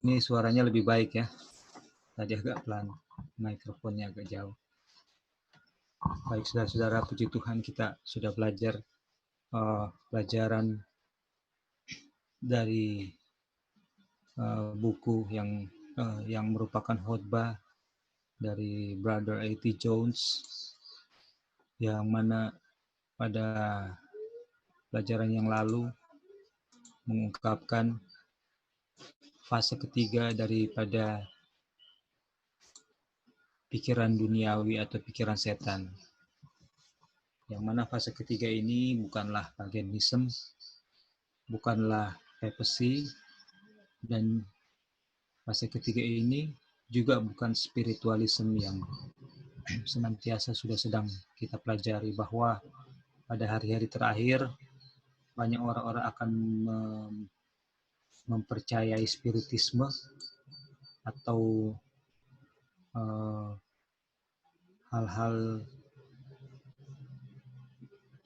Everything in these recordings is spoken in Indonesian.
Ini suaranya lebih baik ya. Tadi agak pelan, mikrofonnya agak jauh. Baik saudara-saudara, puji Tuhan kita sudah belajar pelajaran dari buku yang merupakan khotbah dari Brother A.T. Jones, yang mana pada pelajaran yang lalu mengungkapkan fase ketiga daripada pikiran duniawi atau pikiran setan. Yang mana fase ketiga ini bukanlah paganism, bukanlah papacy, dan fase ketiga ini juga bukan spiritualisme yang senantiasa sedang kita pelajari, bahwa pada hari-hari terakhir banyak orang-orang akan mempercayai spiritisme atau hal-hal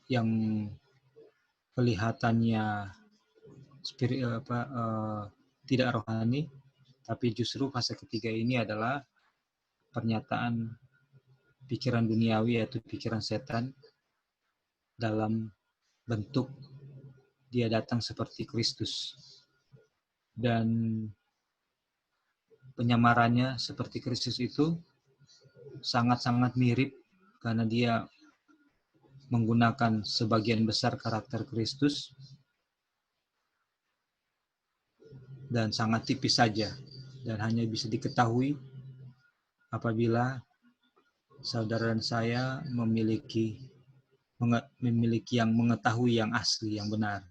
yang kelihatannya tidak rohani, tapi justru fase ketiga ini adalah pernyataan pikiran duniawi yaitu pikiran setan dalam bentuk dia datang seperti Kristus. Dan penyamarannya seperti Kristus itu sangat-sangat mirip karena dia menggunakan sebagian besar karakter Kristus dan sangat tipis saja, dan hanya bisa diketahui apabila saudara dan saya memiliki yang mengetahui yang asli, yang benar,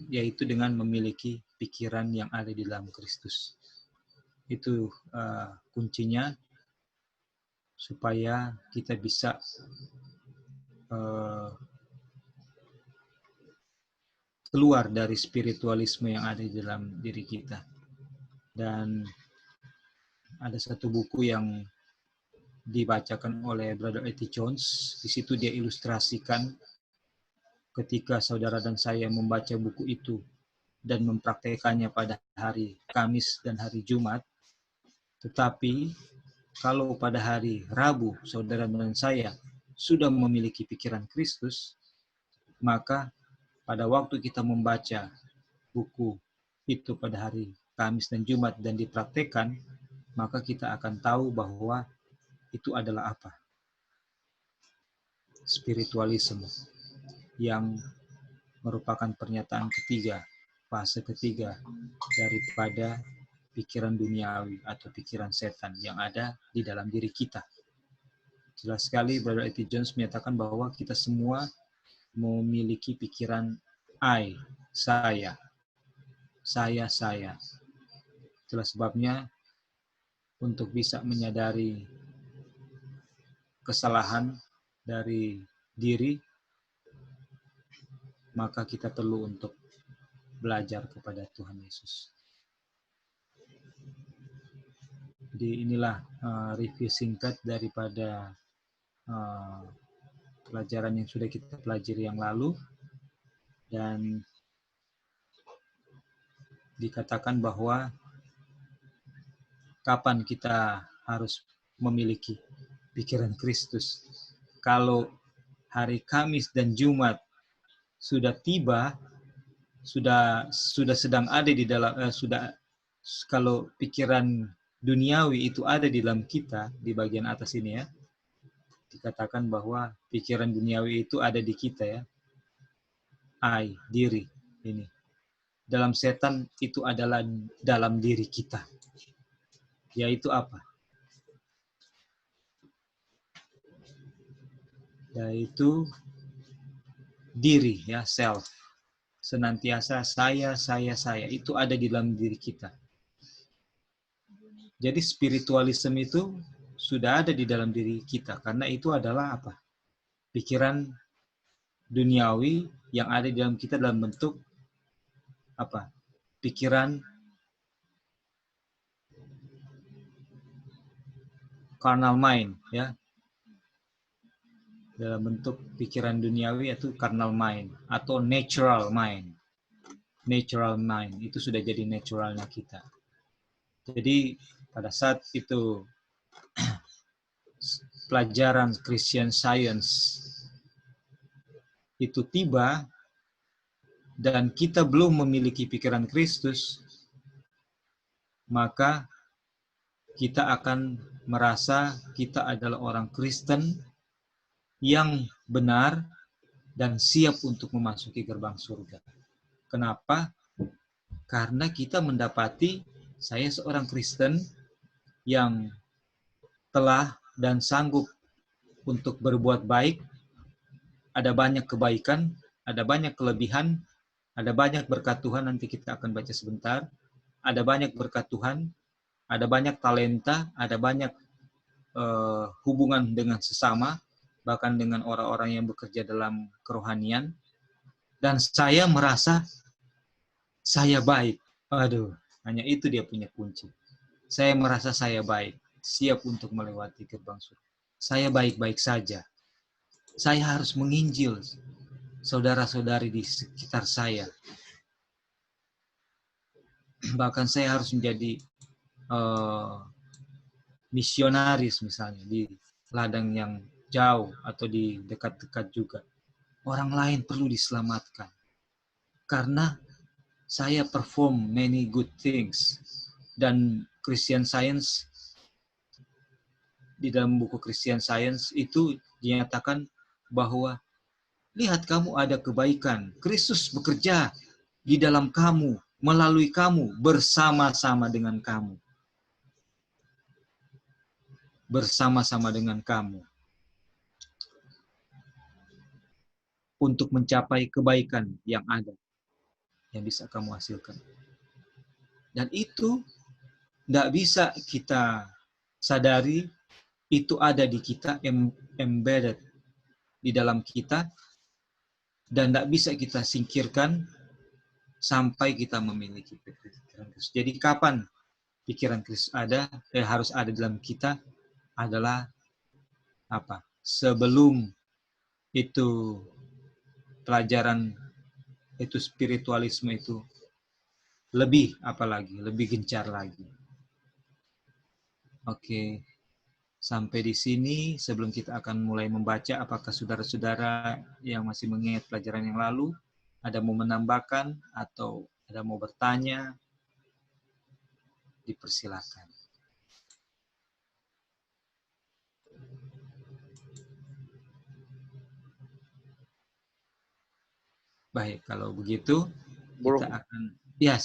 yaitu dengan memiliki pikiran yang ada di dalam Kristus. Itu kuncinya supaya kita bisa keluar dari spiritualisme yang ada di dalam diri kita. Dan ada satu buku yang dibacakan oleh Brother A.T. Jones. Di situ dia ilustrasikan ketika saudara dan saya membaca buku itu dan mempraktekannya pada hari Kamis dan hari Jumat. Tetapi kalau pada hari Rabu saudara dan saya sudah memiliki pikiran Kristus, maka pada waktu kita membaca buku itu pada hari Kamis dan Jumat dan dipraktekkan, maka kita akan tahu bahwa itu adalah apa? Spiritualisme, yang merupakan pernyataan ketiga, fase ketiga daripada pikiran duniawi atau pikiran setan yang ada di dalam diri kita. Jelas sekali Brother A.T. Jones menyatakan bahwa kita semua memiliki pikiran I, saya. Itulah sebabnya untuk bisa menyadari kesalahan dari diri, maka kita perlu untuk belajar kepada Tuhan Yesus. Jadi inilah review singkat daripada pelajaran yang sudah kita pelajari yang lalu, dan dikatakan bahwa kapan kita harus memiliki pikiran Kristus. Kalau hari Kamis dan Jumat sudah tiba, sudah sedang ada di dalam, kalau pikiran duniawi itu ada di dalam kita, di bagian atas ini ya, dikatakan bahwa pikiran duniawi itu ada di kita ya, diri ini. Dalam setan itu adalah dalam diri kita. Yaitu apa? Yaitu diri ya, self. Senantiasa saya. Itu ada di dalam diri kita. Jadi spiritualisme itu sudah ada di dalam diri kita. Karena itu adalah apa? Pikiran duniawi yang ada di dalam kita dalam bentuk apa? Pikiran carnal mind ya. Dalam bentuk pikiran duniawi yaitu carnal mind atau natural mind. natural mind, itu sudah jadi naturalnya kita. Jadi pada saat itu pelajaran Christian Science itu tiba dan kita belum memiliki pikiran Kristus, maka kita akan merasa kita adalah orang Kristen yang benar dan siap untuk memasuki gerbang surga. Kenapa? Karena kita mendapati saya seorang Kristen yang telah dan sanggup untuk berbuat baik, ada banyak kebaikan, ada banyak kelebihan, ada banyak berkat Tuhan, nanti kita akan baca sebentar, ada banyak berkat Tuhan, ada banyak talenta, ada banyak hubungan dengan sesama, bahkan dengan orang-orang yang bekerja dalam kerohanian, dan saya merasa saya baik. Aduh, hanya itu dia punya kunci. Saya merasa saya baik, siap untuk melewati gerbang surga. Saya baik-baik saja. Saya harus menginjil saudara-saudari di sekitar saya. Bahkan saya harus menjadi misionaris misalnya di ladang yang jauh atau di dekat-dekat juga. Orang lain perlu diselamatkan. Karena saya perform many good things. Dan Christian Science, di dalam buku Christian Science itu dinyatakan bahwa lihat kamu ada kebaikan. Kristus bekerja di dalam kamu, melalui kamu, bersama-sama dengan kamu. Bersama-sama dengan kamu. Untuk mencapai kebaikan yang ada, yang bisa kamu hasilkan. Dan itu tidak bisa kita sadari, itu ada di kita, embedded di dalam kita, dan tidak bisa kita singkirkan sampai kita memiliki pikiran Kristus. Jadi kapan pikiran Kristus ada, harus ada dalam kita adalah apa? Sebelum itu pelajaran itu spiritualisme itu lebih apalagi, lebih gencar lagi. Oke, sampai di sini sebelum kita akan mulai membaca, apakah saudara-saudara yang masih mengingat pelajaran yang lalu ada mau menambahkan atau ada mau bertanya? Dipersilakan. Baik, kalau begitu Bro, kita akan ya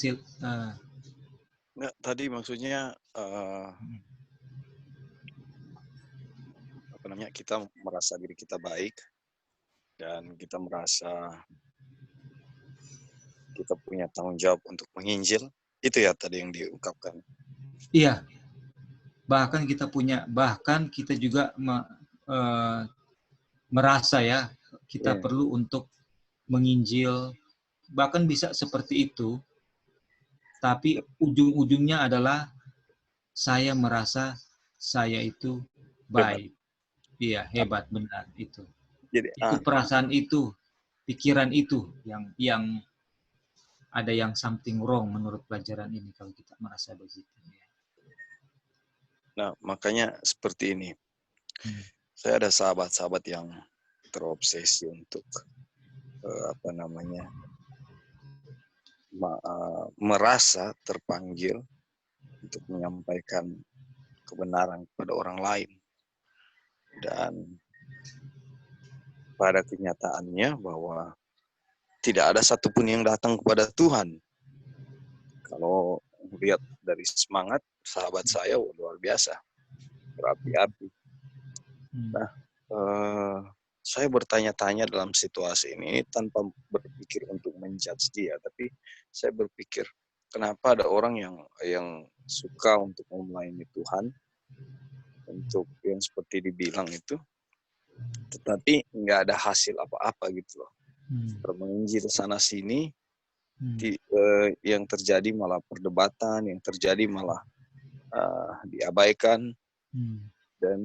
nggak, tadi maksudnya apa namanya, kita merasa diri kita baik dan kita merasa kita punya tanggung jawab untuk menginjil, itu ya tadi yang diungkapkan. iya. Bahkan kita juga merasa ya kita perlu untuk menginjil, bahkan bisa seperti itu, tapi ujung-ujungnya adalah saya merasa saya itu baik. Iya, hebat, benar itu. Jadi Itu perasaan itu, pikiran itu yang ada yang something wrong menurut pelajaran ini kalau kita merasa begitu. nah, makanya seperti ini. Saya ada sahabat-sahabat yang terobsesi untuk merasa terpanggil untuk menyampaikan kebenaran kepada orang lain. Dan pada kenyataannya bahwa tidak ada satupun yang datang kepada Tuhan. Kalau lihat dari semangat sahabat saya, luar biasa, berapi-api. Nah, saya bertanya-tanya dalam situasi ini tanpa berpikir untuk menjudge dia, tapi saya berpikir kenapa ada orang yang suka untuk melayani Tuhan, untuk yang seperti dibilang itu, tetapi nggak ada hasil apa-apa gitu loh. Menginjil sana sini, yang terjadi malah perdebatan, yang terjadi malah diabaikan, dan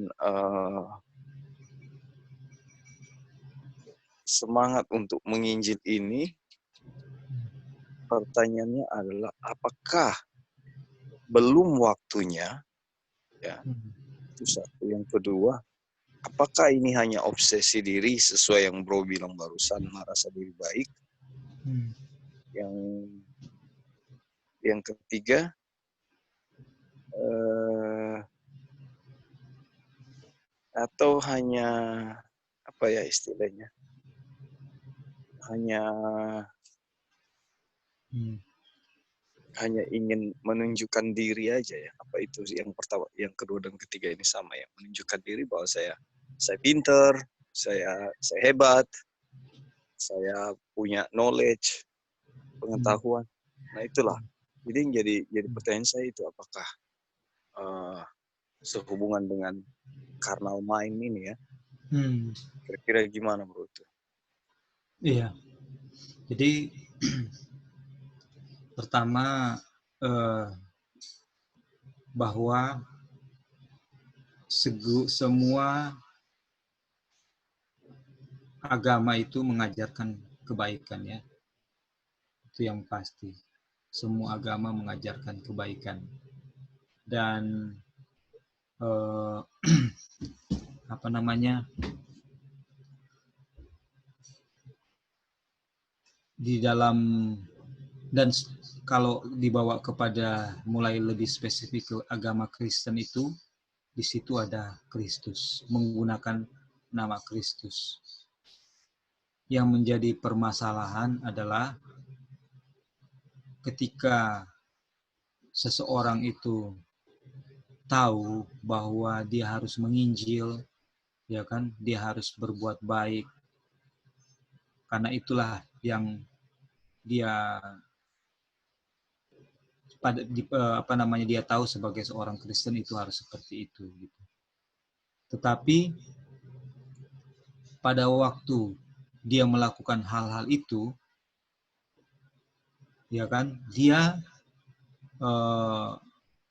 semangat untuk menginjil ini pertanyaannya adalah apakah belum waktunya, ya, itu satu. Yang kedua, apakah ini hanya obsesi diri sesuai yang bro bilang barusan, merasa diri baik? Yang ketiga, atau hanya apa ya istilahnya? Hanya ingin menunjukkan diri aja ya. Apa itu yang pertama, yang kedua dan ketiga ini sama ya, menunjukkan diri bahwa saya pinter, saya hebat, saya punya knowledge, pengetahuan. Nah itulah. Jadi yang jadi pertanyaan saya itu apakah sehubungan dengan carnal mind ini ya? Kira-kira gimana bro itu? Iya. Jadi pertama bahwa semua agama itu mengajarkan kebaikan ya. Itu yang pasti. Semua agama mengajarkan kebaikan. Dan apa namanya? Di dalam, dan kalau dibawa kepada mulai lebih spesifik ke agama Kristen itu, di situ ada Kristus, menggunakan nama Kristus. Yang menjadi permasalahan adalah ketika seseorang itu tahu bahwa dia harus menginjil, ya kan, dia harus berbuat baik, karena itulah yang dia dia tahu sebagai seorang Kristen itu harus seperti itu gitu. Tetapi pada waktu dia melakukan hal-hal itu, ya kan, dia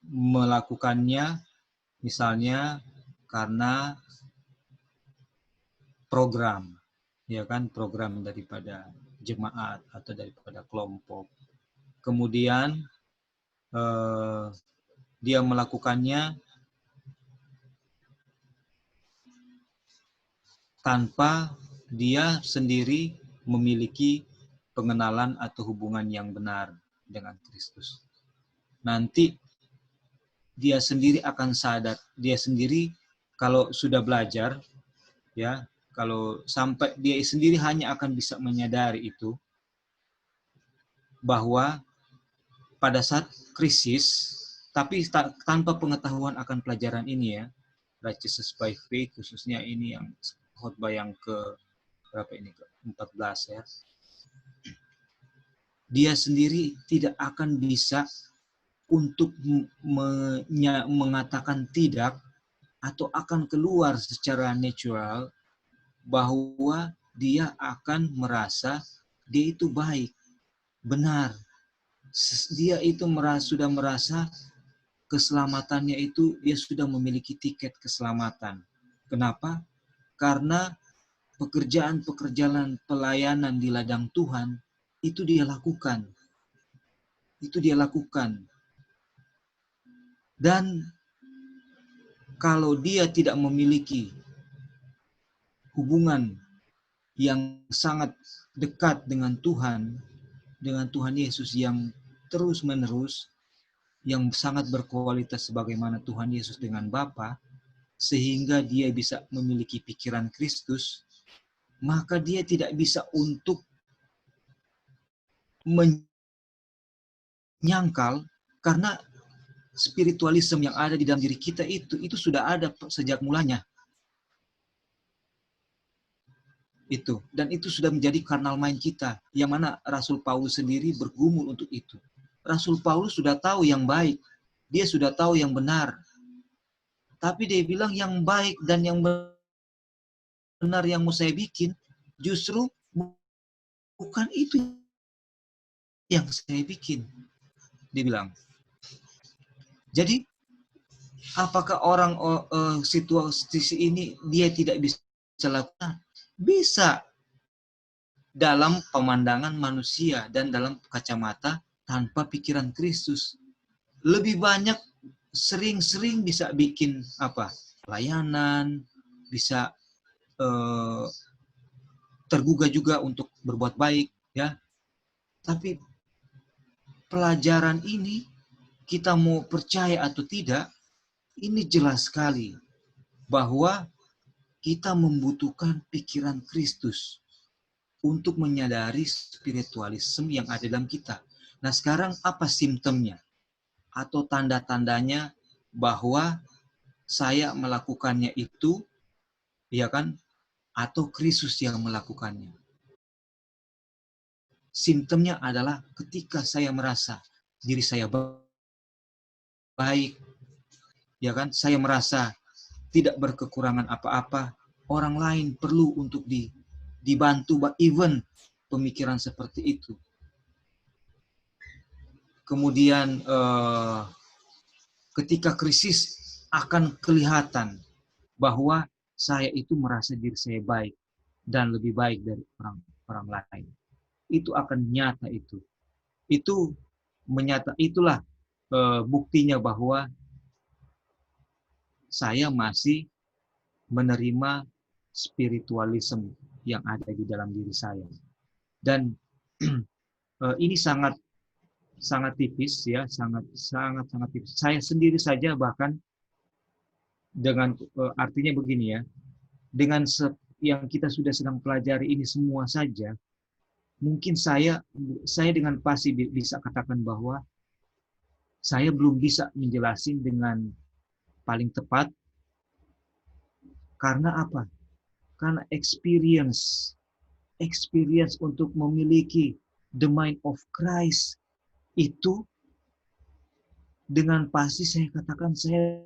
melakukannya misalnya karena program, ya kan, program daripada jemaat atau daripada kelompok. Kemudian dia melakukannya tanpa dia sendiri memiliki pengenalan atau hubungan yang benar dengan Kristus. Nanti dia sendiri akan sadar, dia sendiri kalau sudah belajar, ya, kalau sampai dia sendiri hanya akan bisa menyadari itu, bahwa pada saat krisis, tapi tanpa pengetahuan akan pelajaran ini ya, righteousness by faith, khususnya ini yang khotbah yang ke berapa ini, ke 14 ya. Dia sendiri tidak akan bisa untuk mengatakan tidak atau akan keluar secara natural bahwa dia akan merasa dia itu baik, benar. Dia itu sudah merasa keselamatannya itu, dia sudah memiliki tiket keselamatan. Kenapa? Karena pekerjaan-pekerjaan pelayanan di ladang Tuhan itu dia lakukan. Itu dia lakukan. Dan kalau dia tidak memiliki hubungan yang sangat dekat dengan Tuhan Yesus yang terus-menerus, yang sangat berkualitas sebagaimana Tuhan Yesus dengan Bapa, sehingga dia bisa memiliki pikiran Kristus, maka dia tidak bisa untuk menyangkal, karena spiritualisme yang ada di dalam diri kita itu sudah ada sejak mulanya. Itu, dan itu sudah menjadi carnal mind kita, yang mana Rasul Paulus sendiri bergumul untuk itu. Rasul Paulus sudah tahu yang baik, dia sudah tahu yang benar, tapi dia bilang yang baik dan yang benar yang mau saya bikin, justru bukan itu yang saya bikin, dia bilang. Jadi apakah orang situasi ini dia tidak bisa lakukan? Bisa. dalam pemandangan manusia dan dalam kacamata tanpa pikiran Kristus. Lebih banyak sering-sering bisa bikin pelayanan, bisa tergugah juga untuk berbuat baik, ya. Tapi pelajaran ini kita mau percaya atau tidak, ini jelas sekali bahwa kita membutuhkan pikiran Kristus untuk menyadari spiritualisme yang ada dalam kita. Nah, sekarang apa simptomnya atau tanda-tandanya bahwa saya melakukannya itu, ya kan, atau Kristus yang melakukannya? Simptomnya adalah ketika saya merasa diri saya baik, ya kan, saya merasa tidak berkekurangan apa-apa, orang lain perlu untuk dibantu, even pemikiran seperti itu. Kemudian ketika krisis akan kelihatan bahwa saya itu merasa diri saya baik dan lebih baik dari orang lain. Itu akan nyata itu. Itu menyata, itulah buktinya bahwa saya masih menerima spiritualisme yang ada di dalam diri saya. Dan ini sangat tipis, ya, sangat tipis. Saya sendiri saja bahkan dengan artinya begini, ya, dengan yang kita sudah sedang pelajari ini semua saja, mungkin saya dengan pasti bisa katakan bahwa saya belum bisa menjelaskan dengan paling tepat. Karena apa? Karena experience untuk memiliki the mind of Christ itu dengan pasti saya katakan saya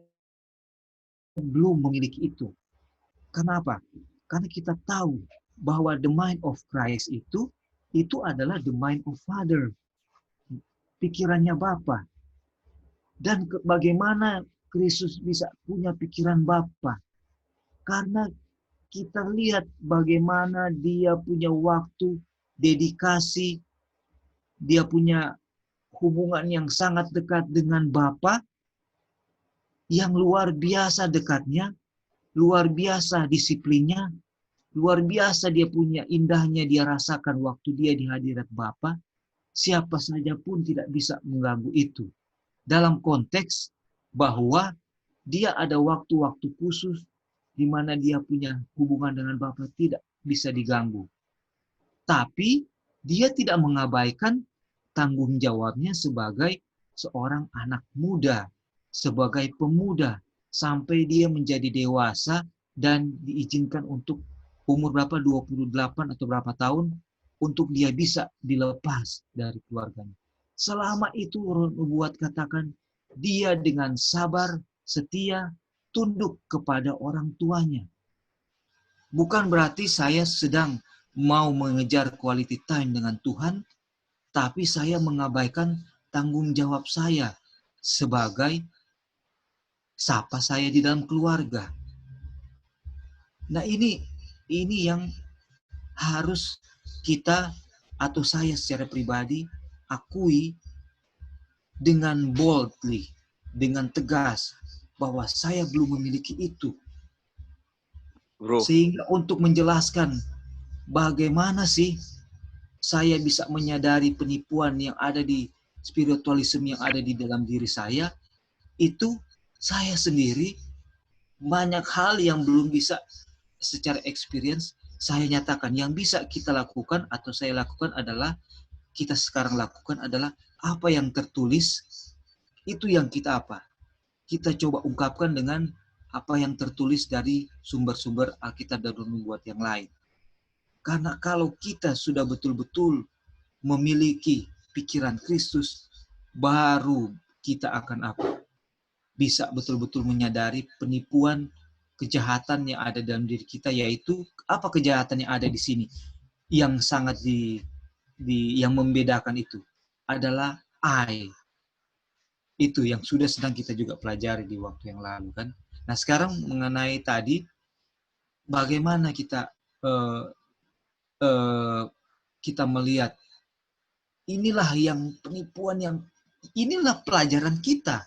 belum memiliki itu. Kenapa? Karena kita tahu bahwa the mind of Christ itu adalah the mind of Father. Pikirannya Bapa. Dan bagaimana Kristus bisa punya pikiran Bapa? Karena kita lihat bagaimana dia punya waktu, dedikasi, dia punya hubungan yang sangat dekat dengan Bapa, yang luar biasa dekatnya, luar biasa disiplinnya, luar biasa dia punya indahnya dia rasakan waktu dia di hadirat Bapa. Siapa saja pun tidak bisa mengganggu itu. Dalam konteks bahwa dia ada waktu-waktu khusus di mana dia punya hubungan dengan Bapa tidak bisa diganggu. Tapi dia tidak mengabaikan tanggung jawabnya sebagai seorang anak muda, sebagai pemuda, sampai dia menjadi dewasa dan diizinkan untuk umur berapa, 28 atau berapa tahun, untuk dia bisa dilepas dari keluarganya. Selama itu Roh Nubuat katakan, dia dengan sabar, setia, tunduk kepada orang tuanya. Bukan berarti saya sedang mau mengejar quality time dengan Tuhan, tapi saya mengabaikan tanggung jawab saya sebagai sapa saya di dalam keluarga. Nah, ini yang harus kita atau saya secara pribadi akui dengan boldly, dengan tegas, bahwa saya belum memiliki itu. Bro. Sehingga untuk menjelaskan bagaimana sih saya bisa menyadari penipuan yang ada di spiritualisme yang ada di dalam diri saya, itu saya sendiri banyak hal yang belum bisa secara experience saya nyatakan. Yang bisa kita lakukan atau saya lakukan adalah, kita sekarang lakukan adalah apa yang tertulis, itu yang kita kita coba ungkapkan dengan apa yang tertulis dari sumber-sumber Alkitab dan Nubuat yang lain. Karena kalau kita sudah betul-betul memiliki pikiran Kristus, baru kita akan bisa betul-betul menyadari penipuan, kejahatan yang ada dalam diri kita, yaitu apa kejahatan yang ada di sini yang sangat yang membedakan itu adalah I. Itu yang sudah sedang kita juga pelajari di waktu yang lalu, kan. Nah, sekarang mengenai tadi bagaimana kita kita melihat inilah yang penipuan yang inilah pelajaran kita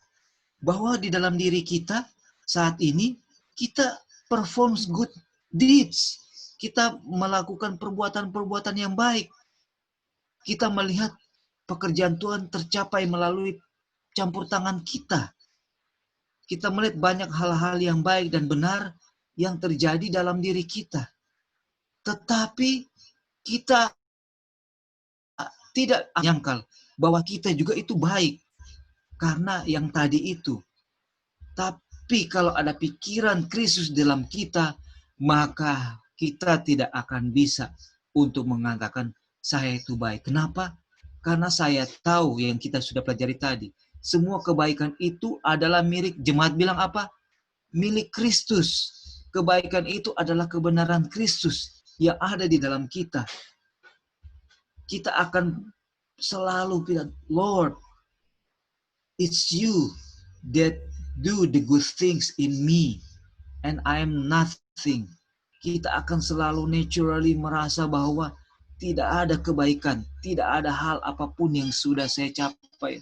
bahwa di dalam diri kita saat ini kita performs good deeds. Kita melakukan perbuatan-perbuatan yang baik. Kita melihat pekerjaan Tuhan tercapai melalui campur tangan kita. Kita melihat banyak hal-hal yang baik dan benar yang terjadi dalam diri kita. Tetapi kita tidak menyangkal bahwa kita juga itu baik. Karena yang tadi itu. Tapi kalau ada pikiran Kristus dalam kita, maka kita tidak akan bisa untuk mengatakan saya itu baik. Kenapa? Karena saya tahu yang kita sudah pelajari tadi. Semua kebaikan itu adalah milik, jemaat bilang apa? Milik Kristus. Kebaikan itu adalah kebenaran Kristus yang ada di dalam kita. Kita akan selalu bilang, Lord, it's you that do the good things in me and I am nothing. Kita akan selalu naturally merasa bahwa tidak ada kebaikan, tidak ada hal apapun yang sudah saya capai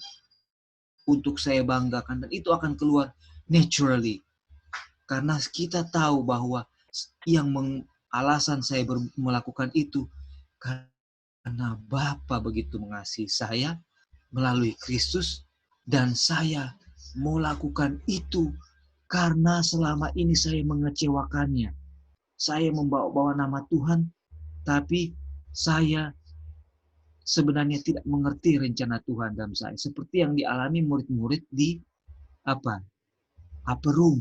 untuk saya banggakan, dan itu akan keluar naturally. Karena kita tahu bahwa yang alasan saya melakukan itu karena Bapa begitu mengasihi saya melalui Kristus, dan saya mau lakukan itu karena selama ini saya mengecewakannya. Saya membawa-bawa nama Tuhan, tapi saya sebenarnya tidak mengerti rencana Tuhan dalam saya. Seperti yang dialami murid-murid di upper room.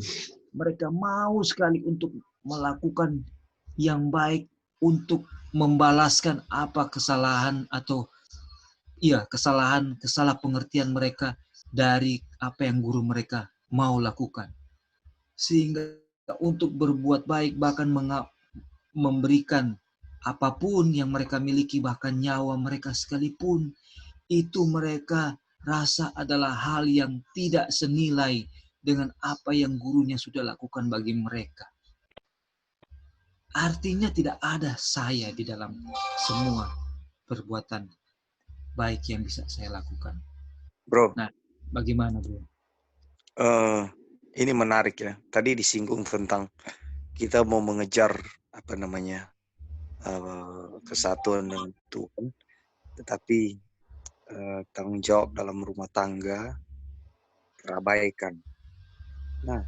Mereka mau sekali untuk melakukan yang baik, untuk membalaskan apa kesalahan atau kesalah pengertian mereka dari apa yang guru mereka mau lakukan. Sehingga untuk berbuat baik, bahkan memberikan apapun yang mereka miliki, bahkan nyawa mereka sekalipun, itu mereka rasa adalah hal yang tidak senilai dengan apa yang gurunya sudah lakukan bagi mereka. Artinya tidak ada saya di dalam semua perbuatan baik yang bisa saya lakukan. Bro. Nah, bagaimana bro? Ini menarik ya. Tadi disinggung tentang kita mau mengejar kesatuan dengan Tuhan, tetapi tanggung jawab dalam rumah tangga terabaikan. Nah,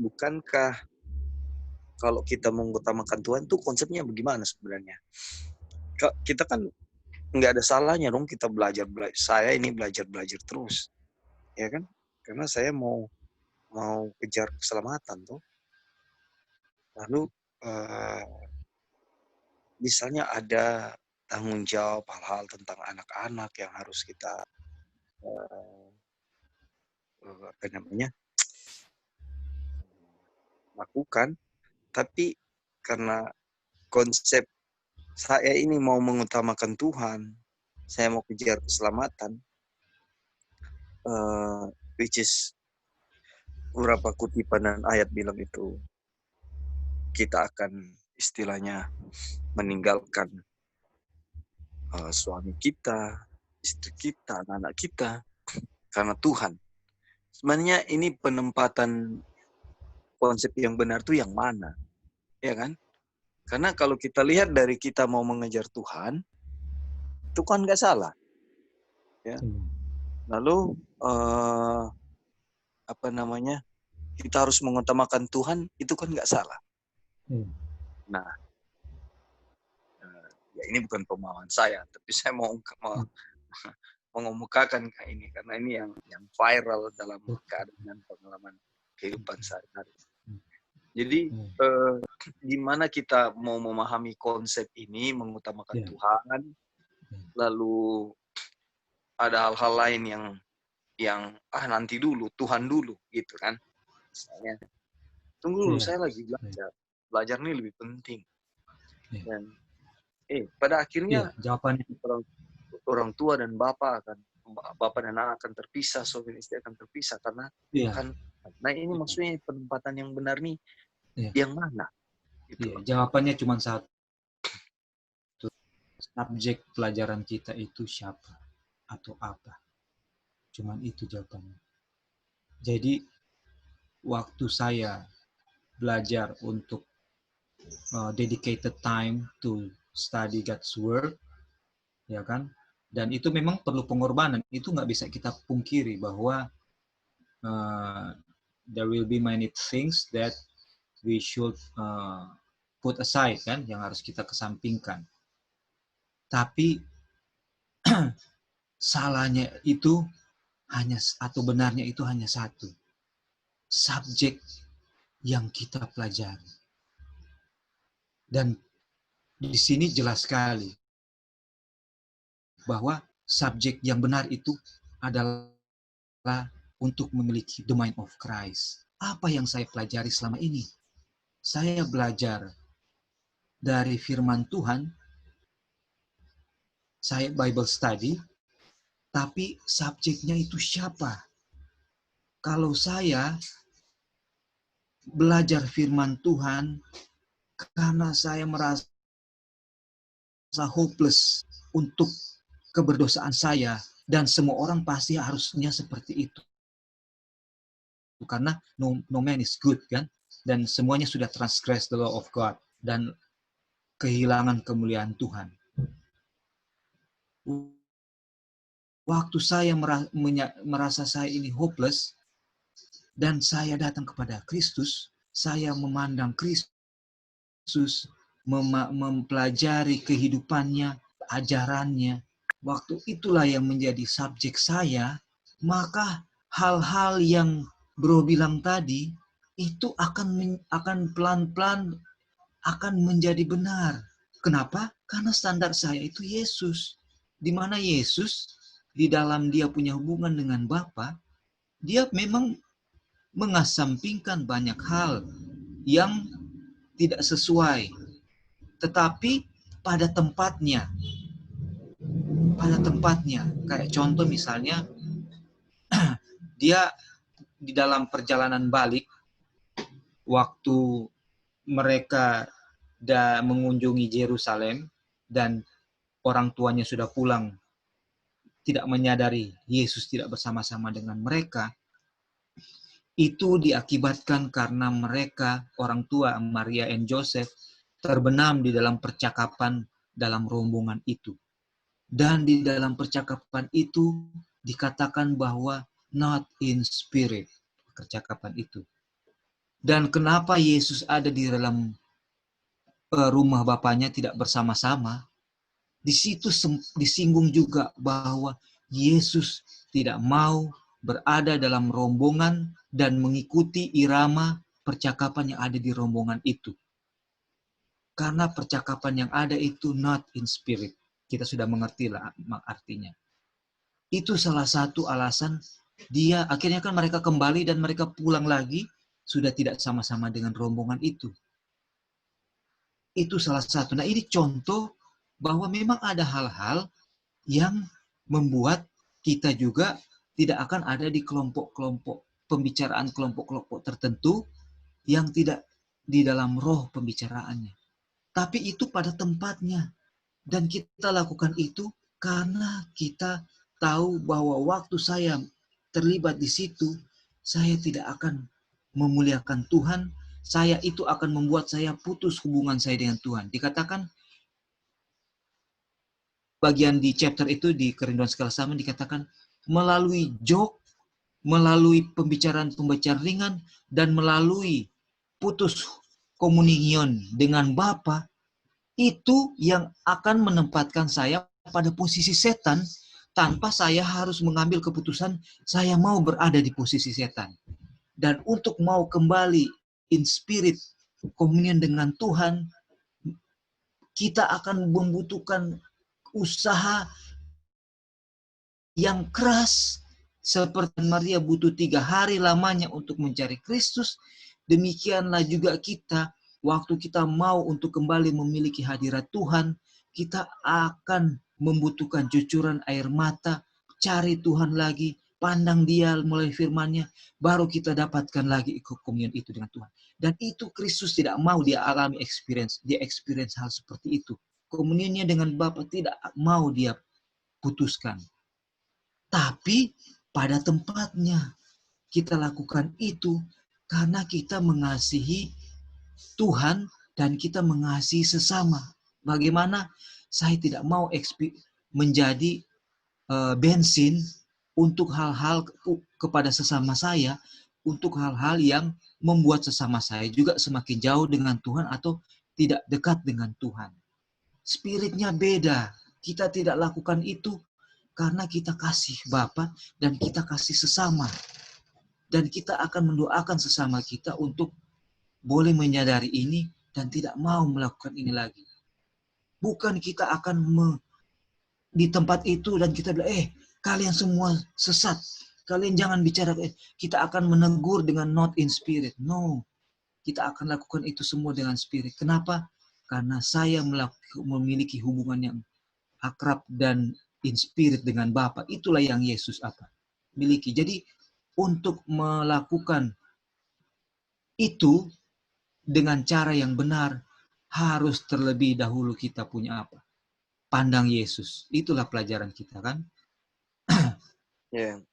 bukankah kalau kita mengutamakan Tuhan itu konsepnya bagaimana sebenarnya? Kita kan nggak ada salahnya dong kita belajar. Saya ini belajar terus, ya kan? Karena saya mau kejar keselamatan tuh. Lalu misalnya ada tanggung jawab hal-hal tentang anak-anak yang harus kita lakukan, tapi karena konsep saya ini mau mengutamakan Tuhan, saya mau kejar keselamatan, which is beberapa kutipan dan ayat bilang itu kita akan istilahnya meninggalkan suami kita, istri kita, anak-anak kita karena Tuhan. Sebenarnya ini penempatan konsep yang benar tuh yang mana, ya kan? Karena kalau kita lihat dari kita mau mengejar Tuhan, itu kan nggak salah, ya. Lalu kita harus mengutamakan Tuhan, itu kan nggak salah. Nah, ya ini bukan pemahaman saya, tapi saya mau mengemukakan ini karena ini yang viral dalam keadaan pengalaman kehidupan sehari-hari. Jadi gimana kita mau memahami konsep ini, mengutamakan Tuhan, lalu ada hal-hal lain yang nanti dulu, Tuhan dulu, gitu kan? Misalnya, tunggu dulu, saya lagi belajar ini lebih penting. Dan pada akhirnya jawabannya orang tua dan bapak dan anak akan terpisah, suami istri akan terpisah karena kan. Nah ini maksudnya penempatan yang benar nih yang mana Gitu. Iya, jawabannya cuma satu. Subjek pelajaran kita itu siapa atau apa? Cuman itu jawabannya. Jadi waktu saya belajar untuk dedicated time to study God's Word, ya kan? Dan itu memang perlu pengorbanan. Itu nggak bisa kita pungkiri bahwa there will be many things that we should put aside, kan, yang harus kita kesampingkan. Tapi salahnya itu hanya, atau benarnya itu hanya satu. Subjek yang kita pelajari. Dan di sini jelas sekali bahwa subjek yang benar itu adalah untuk memiliki the mind of Christ. Apa yang saya pelajari selama ini? Saya belajar dari firman Tuhan, saya Bible study, tapi subjeknya itu siapa? Kalau saya belajar firman Tuhan karena saya merasa hopeless untuk keberdosaan saya, dan semua orang pasti harusnya seperti itu. Karena no man is good, kan? Dan semuanya sudah transgress the law of God dan kehilangan kemuliaan Tuhan. Waktu saya merasa saya ini hopeless dan saya datang kepada Kristus, saya memandang Kristus, mempelajari kehidupannya, ajarannya. Waktu itulah yang menjadi subjek saya, maka hal-hal yang Bro bilang tadi itu akan pelan-pelan akan menjadi benar. Kenapa? Karena standar saya itu Yesus. Di mana Yesus di dalam dia punya hubungan dengan Bapa, dia memang mengesampingkan banyak hal yang tidak sesuai. Tetapi pada tempatnya. Kayak contoh misalnya, dia di dalam perjalanan balik, waktu mereka mengunjungi Yerusalem dan orang tuanya sudah pulang, tidak menyadari Yesus tidak bersama-sama dengan mereka, itu diakibatkan karena mereka, orang tua Maria dan Joseph, terbenam di dalam percakapan dalam rombongan itu. Dan di dalam percakapan itu dikatakan bahwa not in spirit, percakapan itu. Dan kenapa Yesus ada di dalam rumah Bapaknya tidak bersama-sama? Di situ disinggung juga bahwa Yesus tidak mau berada dalam rombongan dan mengikuti irama percakapan yang ada di rombongan itu. Karena percakapan yang ada itu not in spirit. Kita sudah mengerti lah artinya. Itu salah satu alasan dia, akhirnya kan mereka kembali dan mereka pulang lagi, sudah tidak sama-sama dengan rombongan itu. Itu salah satu. Nah, ini contoh bahwa memang ada hal-hal yang membuat kita juga tidak akan ada di kelompok-kelompok pembicaraan, kelompok-kelompok tertentu yang tidak di dalam roh pembicaraannya. Tapi itu pada tempatnya. Dan kita lakukan itu karena kita tahu bahwa waktu saya terlibat di situ, saya tidak akan memuliakan Tuhan. Saya itu akan membuat saya putus hubungan saya dengan Tuhan. Dikatakan bagian di chapter itu di Kerinduan Segala Zaman dikatakan melalui joke, melalui pembicaraan-pembicaraan ringan, dan melalui putus komunion dengan Bapa, itu yang akan menempatkan saya pada posisi setan tanpa saya harus mengambil keputusan saya mau berada di posisi setan. Dan untuk mau kembali in spirit, komunion dengan Tuhan, kita akan membutuhkan usaha yang keras. Seperti Maria butuh 3 hari lamanya untuk mencari Kristus, demikianlah juga kita, waktu kita mau untuk kembali memiliki hadirat Tuhan, kita akan membutuhkan cucuran air mata, cari Tuhan lagi, pandang dia melalui firman-Nya, baru kita dapatkan lagi komunion itu dengan Tuhan. Dan itu Kristus tidak mau dia alami dia experience hal seperti itu. Komunionnya dengan Bapa tidak mau dia putuskan. Tapi pada tempatnya kita lakukan itu karena kita mengasihi Tuhan dan kita mengasihi sesama. Bagaimana saya tidak mau menjadi bensin untuk hal-hal kepada sesama saya, untuk hal-hal yang membuat sesama saya juga semakin jauh dengan Tuhan atau tidak dekat dengan Tuhan. Spiritnya beda. Kita tidak lakukan itu karena kita kasih Bapa dan kita kasih sesama. Dan kita akan mendoakan sesama kita untuk boleh menyadari ini dan tidak mau melakukan ini lagi. Bukan kita akan di tempat itu dan kita bilang, kalian semua sesat. Kalian jangan bicara. Kita akan menegur dengan not in spirit. No. Kita akan lakukan itu semua dengan spirit. Kenapa? Karena saya memiliki hubungan yang akrab dan in spirit dengan Bapa. Itulah yang Yesus miliki. Jadi untuk melakukan itu dengan cara yang benar harus terlebih dahulu kita punya pandang Yesus. Itulah pelajaran kita kan. Yeah.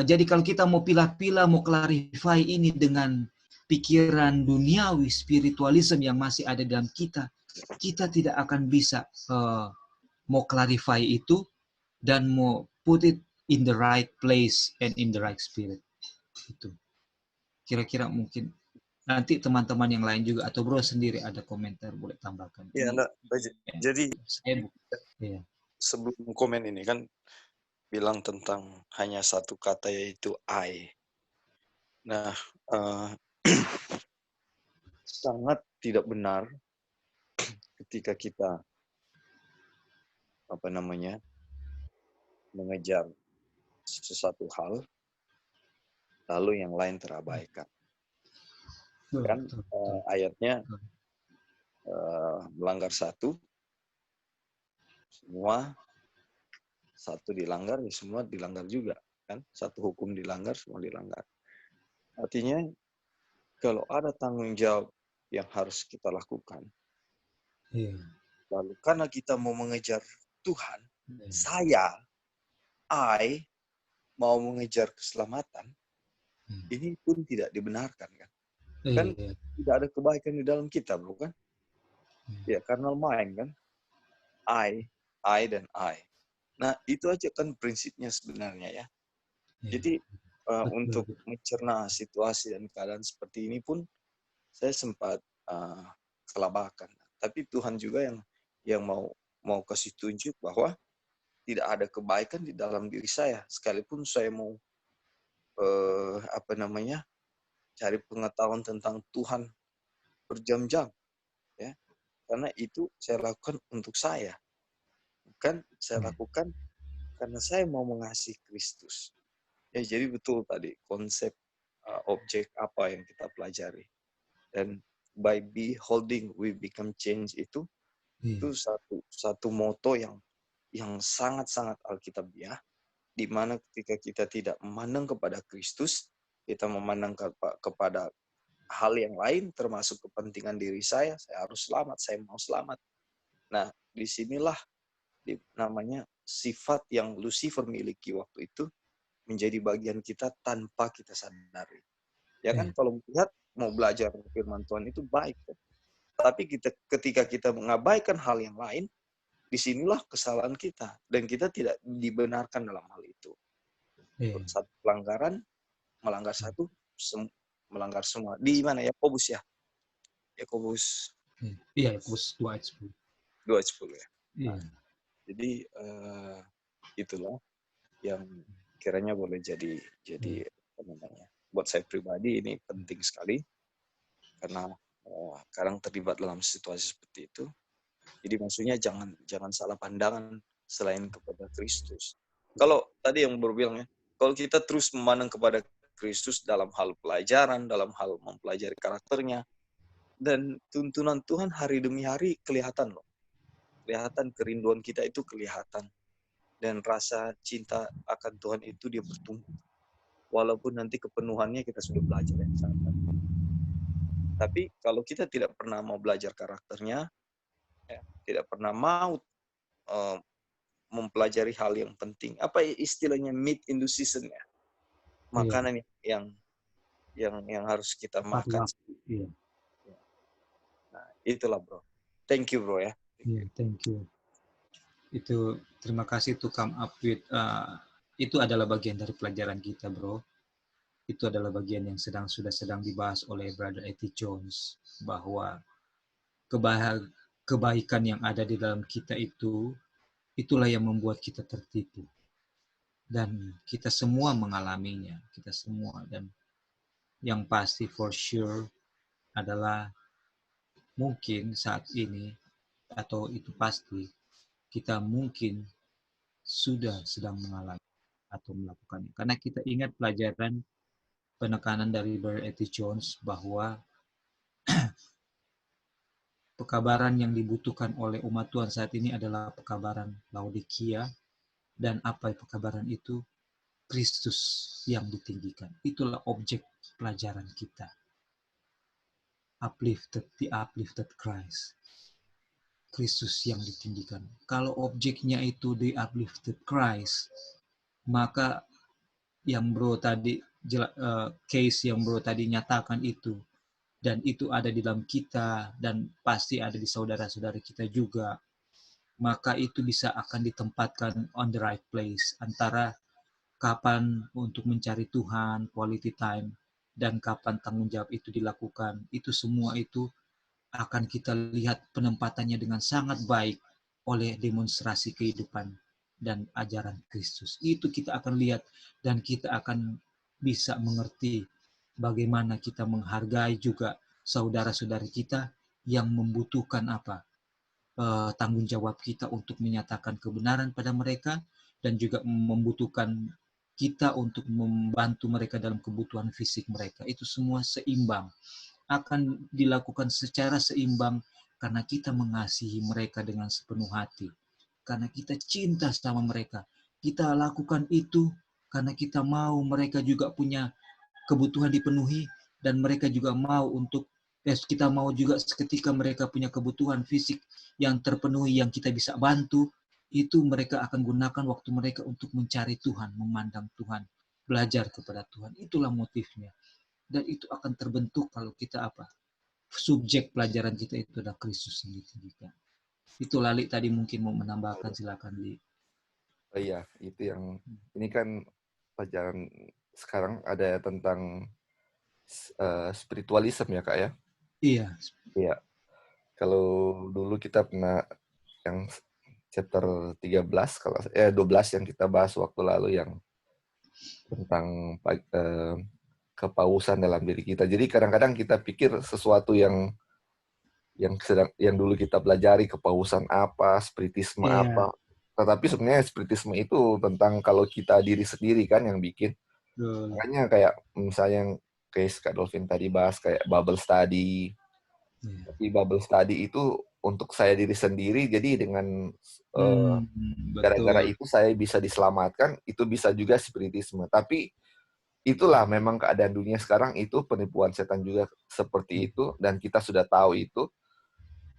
Jadi kalau kita mau pilah-pilah, mau clarify ini dengan pikiran duniawi, spiritualisme yang masih ada dalam kita tidak akan bisa mau clarify itu dan mau put it in the right place and in the right spirit. Itu. Kira-kira mungkin nanti teman-teman yang lain juga atau bro sendiri ada komentar boleh tambahkan. Iya, jadi saya sebelum komen ini kan bilang tentang hanya satu kata yaitu I. Nah, sangat tidak benar ketika kita mengejar sesuatu hal lalu yang lain terabaikan. Kan ayatnya melanggar satu, semua satu dilanggar, ya semua dilanggar juga kan. Satu hukum dilanggar, semua dilanggar. Artinya kalau ada tanggung jawab yang harus kita lakukan, lalu karena kita mau mengejar Tuhan, I mau mengejar keselamatan, ini pun tidak dibenarkan kan? Kan tidak ada kebaikan di dalam kita, bro kan? Ya, carnal mind kan? I dan I. Nah, itu aja kan prinsipnya sebenarnya ya. Jadi untuk mencerna situasi dan keadaan seperti ini pun saya sempat kelabakan. Tapi Tuhan juga yang mau kasih tunjuk bahwa tidak ada kebaikan di dalam diri saya. Sekalipun saya mau cari pengetahuan tentang Tuhan berjam-jam, ya. Karena itu saya lakukan untuk saya. Bukan saya lakukan karena saya mau mengasihi Kristus. Ya, jadi betul tadi konsep objek apa yang kita pelajari. Dan by beholding we become change itu satu moto yang sangat-sangat alkitabiah, di mana ketika kita tidak memandang kepada Kristus, kita memandang kepada hal yang lain, termasuk kepentingan diri saya harus selamat, saya mau selamat. Nah, disinilah namanya sifat yang Lucifer miliki waktu itu menjadi bagian kita tanpa kita sadari. Ya kan, kalau melihat mau belajar firman Tuhan itu baik. Tapi ketika kita mengabaikan hal yang lain, disinilah kesalahan kita. Dan kita tidak dibenarkan dalam hal itu. Satu pelanggaran, melanggar satu, melanggar semua. Di mana Yakobus ya? Yakobus. Iya, Yakobus 2 ayat 10. 2 ayat 10 ya. Nah, jadi itulah yang kiranya boleh jadi buat saya pribadi ini penting sekali karena kadang terlibat dalam situasi seperti itu. Jadi maksudnya jangan salah pandangan selain kepada Kristus. Kalau tadi yang berbilang ya, kalau kita terus memandang kepada Kristus dalam hal pelajaran, dalam hal mempelajari karakternya, dan tuntunan Tuhan hari demi hari kelihatan loh. Kelihatan kerinduan kita itu kelihatan. Dan rasa cinta akan Tuhan itu dia bertumbuh. Walaupun nanti kepenuhannya kita sudah belajar yang sangat. Tapi kalau kita tidak pernah mau belajar karakternya, ya, tidak pernah mau eh, mempelajari hal yang penting. Apa istilahnya meat in the season ya? Iya, Makanan yang harus kita tepat makan. waktu. Iya, Nah, itulah bro. Thank you bro ya. iya, thank you. Itu terima kasih to come up with itu adalah bagian dari pelajaran kita, bro. Itu adalah bagian yang sudah sedang dibahas oleh Brother Eddie Jones, bahwa kebaikan yang ada di dalam kita itu, itulah yang membuat kita tertipu. Dan kita semua mengalaminya, kita semua. Dan yang pasti for sure adalah mungkin saat ini, atau itu pasti, kita mungkin sudah sedang mengalami atau melakukannya. Karena kita ingat pelajaran penekanan dari Brother Eddie Jones bahwa pekabaran yang dibutuhkan oleh umat Tuhan saat ini adalah pekabaran Laodikia, dan apa pekabaran itu? Kristus yang ditinggikan. Itulah objek pelajaran kita. The uplifted Christ. Kristus yang ditinggikan. Kalau objeknya itu the uplifted Christ, maka yang bro tadi case yang bro tadi nyatakan itu, dan itu ada di dalam kita dan pasti ada di saudara-saudara kita juga, maka itu bisa akan ditempatkan on the right place antara kapan untuk mencari Tuhan, quality time, dan kapan tanggung jawab itu dilakukan. Itu semua itu akan kita lihat penempatannya dengan sangat baik oleh demonstrasi kehidupan dan ajaran Kristus. Itu kita akan lihat dan kita akan bisa mengerti bagaimana kita menghargai juga saudara-saudari kita yang membutuhkan apa? Tanggung jawab kita untuk menyatakan kebenaran pada mereka, dan juga membutuhkan kita untuk membantu mereka dalam kebutuhan fisik mereka. Itu semua seimbang, akan dilakukan secara seimbang karena kita mengasihi mereka dengan sepenuh hati. Karena kita cinta sama mereka. Kita lakukan itu karena kita mau mereka juga punya kebutuhan dipenuhi, dan mereka juga mau untuk kita mau juga ketika mereka punya kebutuhan fisik yang terpenuhi yang kita bisa bantu, itu mereka akan gunakan waktu mereka untuk mencari Tuhan, memandang Tuhan, belajar kepada Tuhan. Itulah motifnya. Dan itu akan terbentuk kalau kita apa? Subjek pelajaran kita itu adalah Kristus yang ditinggikan. Itu Lali tadi mungkin mau menambahkan, silakan Li. Oh iya, itu yang ini kan pelajaran sekarang ada tentang spiritualisme ya Kak ya. Iya. Iya. Kalau dulu kita pernah yang chapter 13 kalau 12 yang kita bahas waktu lalu yang tentang kepausan dalam diri kita. Jadi kadang-kadang kita pikir sesuatu yang dulu kita pelajari, kepausan apa, spiritisme Iya. apa. Tetapi sebenarnya spiritisme itu tentang kalau kita diri sendiri kan yang bikin. Betul. Makanya kayak misalnya yang case Kak Dolphin tadi bahas kayak bubble study. Iya. Tapi bubble study itu untuk saya diri sendiri, jadi dengan gara-gara Betul. itu saya bisa diselamatkan, itu bisa juga spiritisme. Tapi itulah memang keadaan dunia sekarang, itu penipuan setan juga seperti itu, dan kita sudah tahu itu.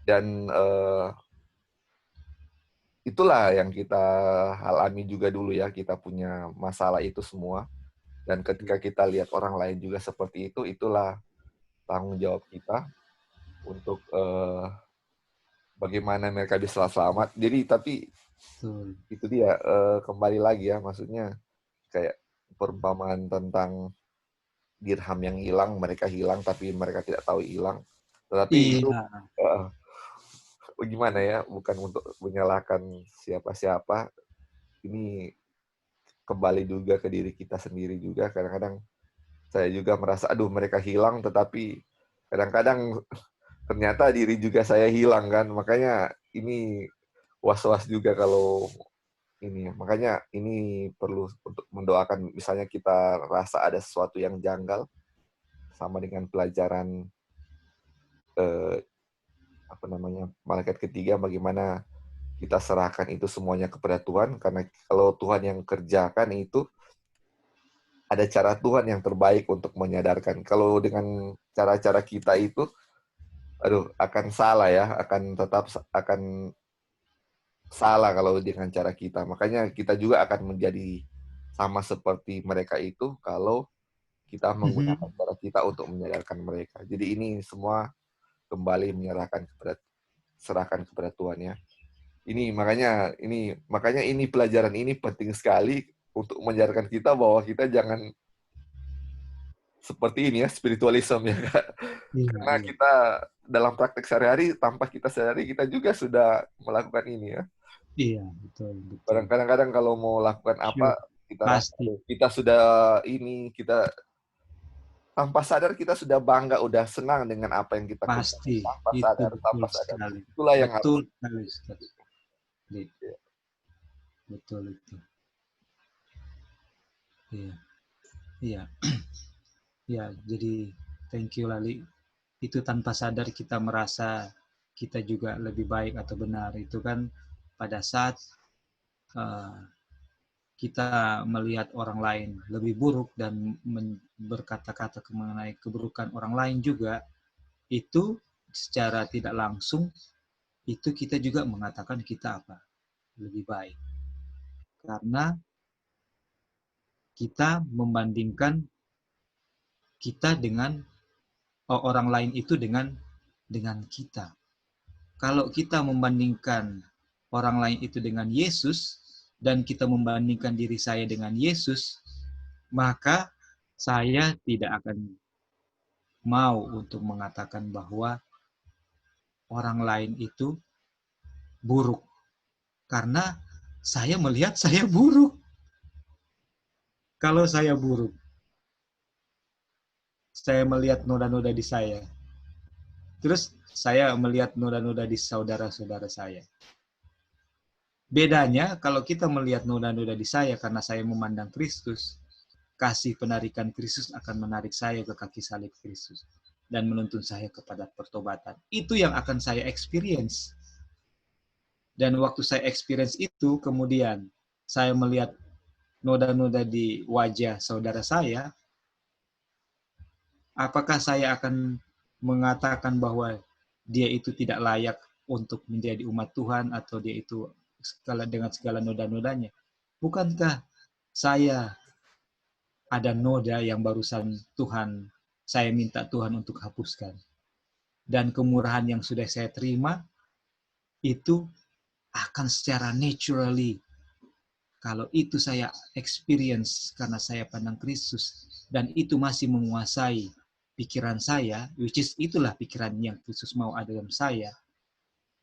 Dan itulah yang kita alami juga dulu ya, kita punya masalah itu semua. Dan ketika kita lihat orang lain juga seperti itu, itulah tanggung jawab kita untuk bagaimana mereka bisa selamat. Jadi tapi itu dia kembali lagi ya, maksudnya kayak perumpamaan tentang dirham yang hilang, mereka hilang tapi mereka tidak tahu hilang. Tetapi itu gimana ya, bukan untuk menyalahkan siapa-siapa. Ini kembali juga ke diri kita sendiri juga. Kadang-kadang saya juga merasa, aduh mereka hilang, tetapi kadang-kadang ternyata diri juga saya hilang kan. Makanya ini was-was juga kalau ini. Makanya ini perlu untuk mendoakan, misalnya kita rasa ada sesuatu yang janggal, sama dengan pelajaran malaikat ketiga, bagaimana kita serahkan itu semuanya kepada Tuhan, karena kalau Tuhan yang kerjakan itu, ada cara Tuhan yang terbaik untuk menyadarkan. Kalau dengan cara-cara kita itu, aduh, akan salah ya, akan salah kalau dengan cara kita. Makanya kita juga akan menjadi sama seperti mereka itu kalau kita menggunakan cara kita untuk menyadarkan mereka. Jadi ini semua kembali serahkan kepada Tuhan ya. Makanya ini pelajaran ini penting sekali untuk mengajarkan kita bahwa kita jangan seperti ini ya, spiritualisme ya Kak. Karena kita dalam praktek sehari-hari tanpa kita sadari kita juga sudah melakukan ini ya. Iya, betul. Kadang-kadang kalau mau lakukan apa kita sudah kita tanpa sadar kita sudah bangga, udah senang dengan apa yang kita pasti kerjakan tanpa sadar. Sekali. Itulah yang betul harus sekali. Betul itu. Iya. Ya, jadi thank you Lali. Itu tanpa sadar kita merasa kita juga lebih baik atau benar. Itu kan pada saat kita melihat orang lain lebih buruk dan berkata-kata mengenai keburukan orang lain juga, itu secara tidak langsung itu kita juga mengatakan kita apa? Lebih baik. Karena kita membandingkan kita dengan orang lain itu dengan kita. Kalau kita membandingkan orang lain itu dengan Yesus, dan kita membandingkan diri saya dengan Yesus, maka saya tidak akan mau untuk mengatakan bahwa orang lain itu buruk. Karena saya melihat saya buruk. Kalau saya buruk, saya melihat noda-noda di saya. Terus saya melihat noda-noda di saudara-saudara saya. Bedanya kalau kita melihat noda-noda di saya karena saya memandang Kristus, kasih penarikan Kristus akan menarik saya ke kaki salib Kristus dan menuntun saya kepada pertobatan. Itu yang akan saya experience. Dan waktu saya experience itu, kemudian saya melihat noda-noda di wajah saudara saya, apakah saya akan mengatakan bahwa dia itu tidak layak untuk menjadi umat Tuhan atau dia itu dengan segala noda-nodanya? Bukankah saya ada noda yang barusan saya minta Tuhan untuk hapuskan? Dan kemurahan yang sudah saya terima, itu akan secara naturally, kalau itu saya experience karena saya pandang Kristus, dan itu masih menguasai pikiran saya, which is itulah pikiran yang Kristus mau ada dalam saya,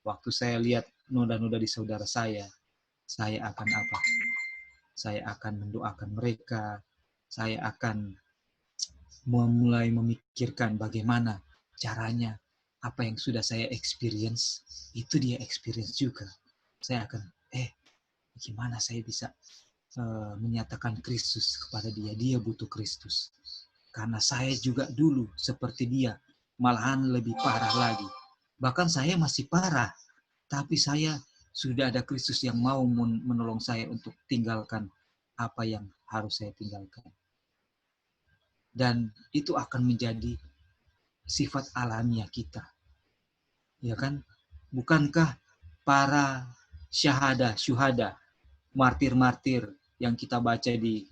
waktu saya lihat noda-noda di saudara saya akan apa? Saya akan mendoakan mereka, saya akan mulai memikirkan bagaimana caranya, apa yang sudah saya experience, itu dia experience juga. Saya akan, gimana saya bisa menyatakan Kristus kepada dia, dia butuh Kristus. Karena saya juga dulu seperti dia, malahan lebih parah lagi. Bahkan saya masih parah, tapi saya sudah ada Kristus yang mau menolong saya untuk tinggalkan apa yang harus saya tinggalkan. Dan itu akan menjadi sifat alamiah kita. Ya kan? Bukankah para syuhada, martir-martir yang kita baca di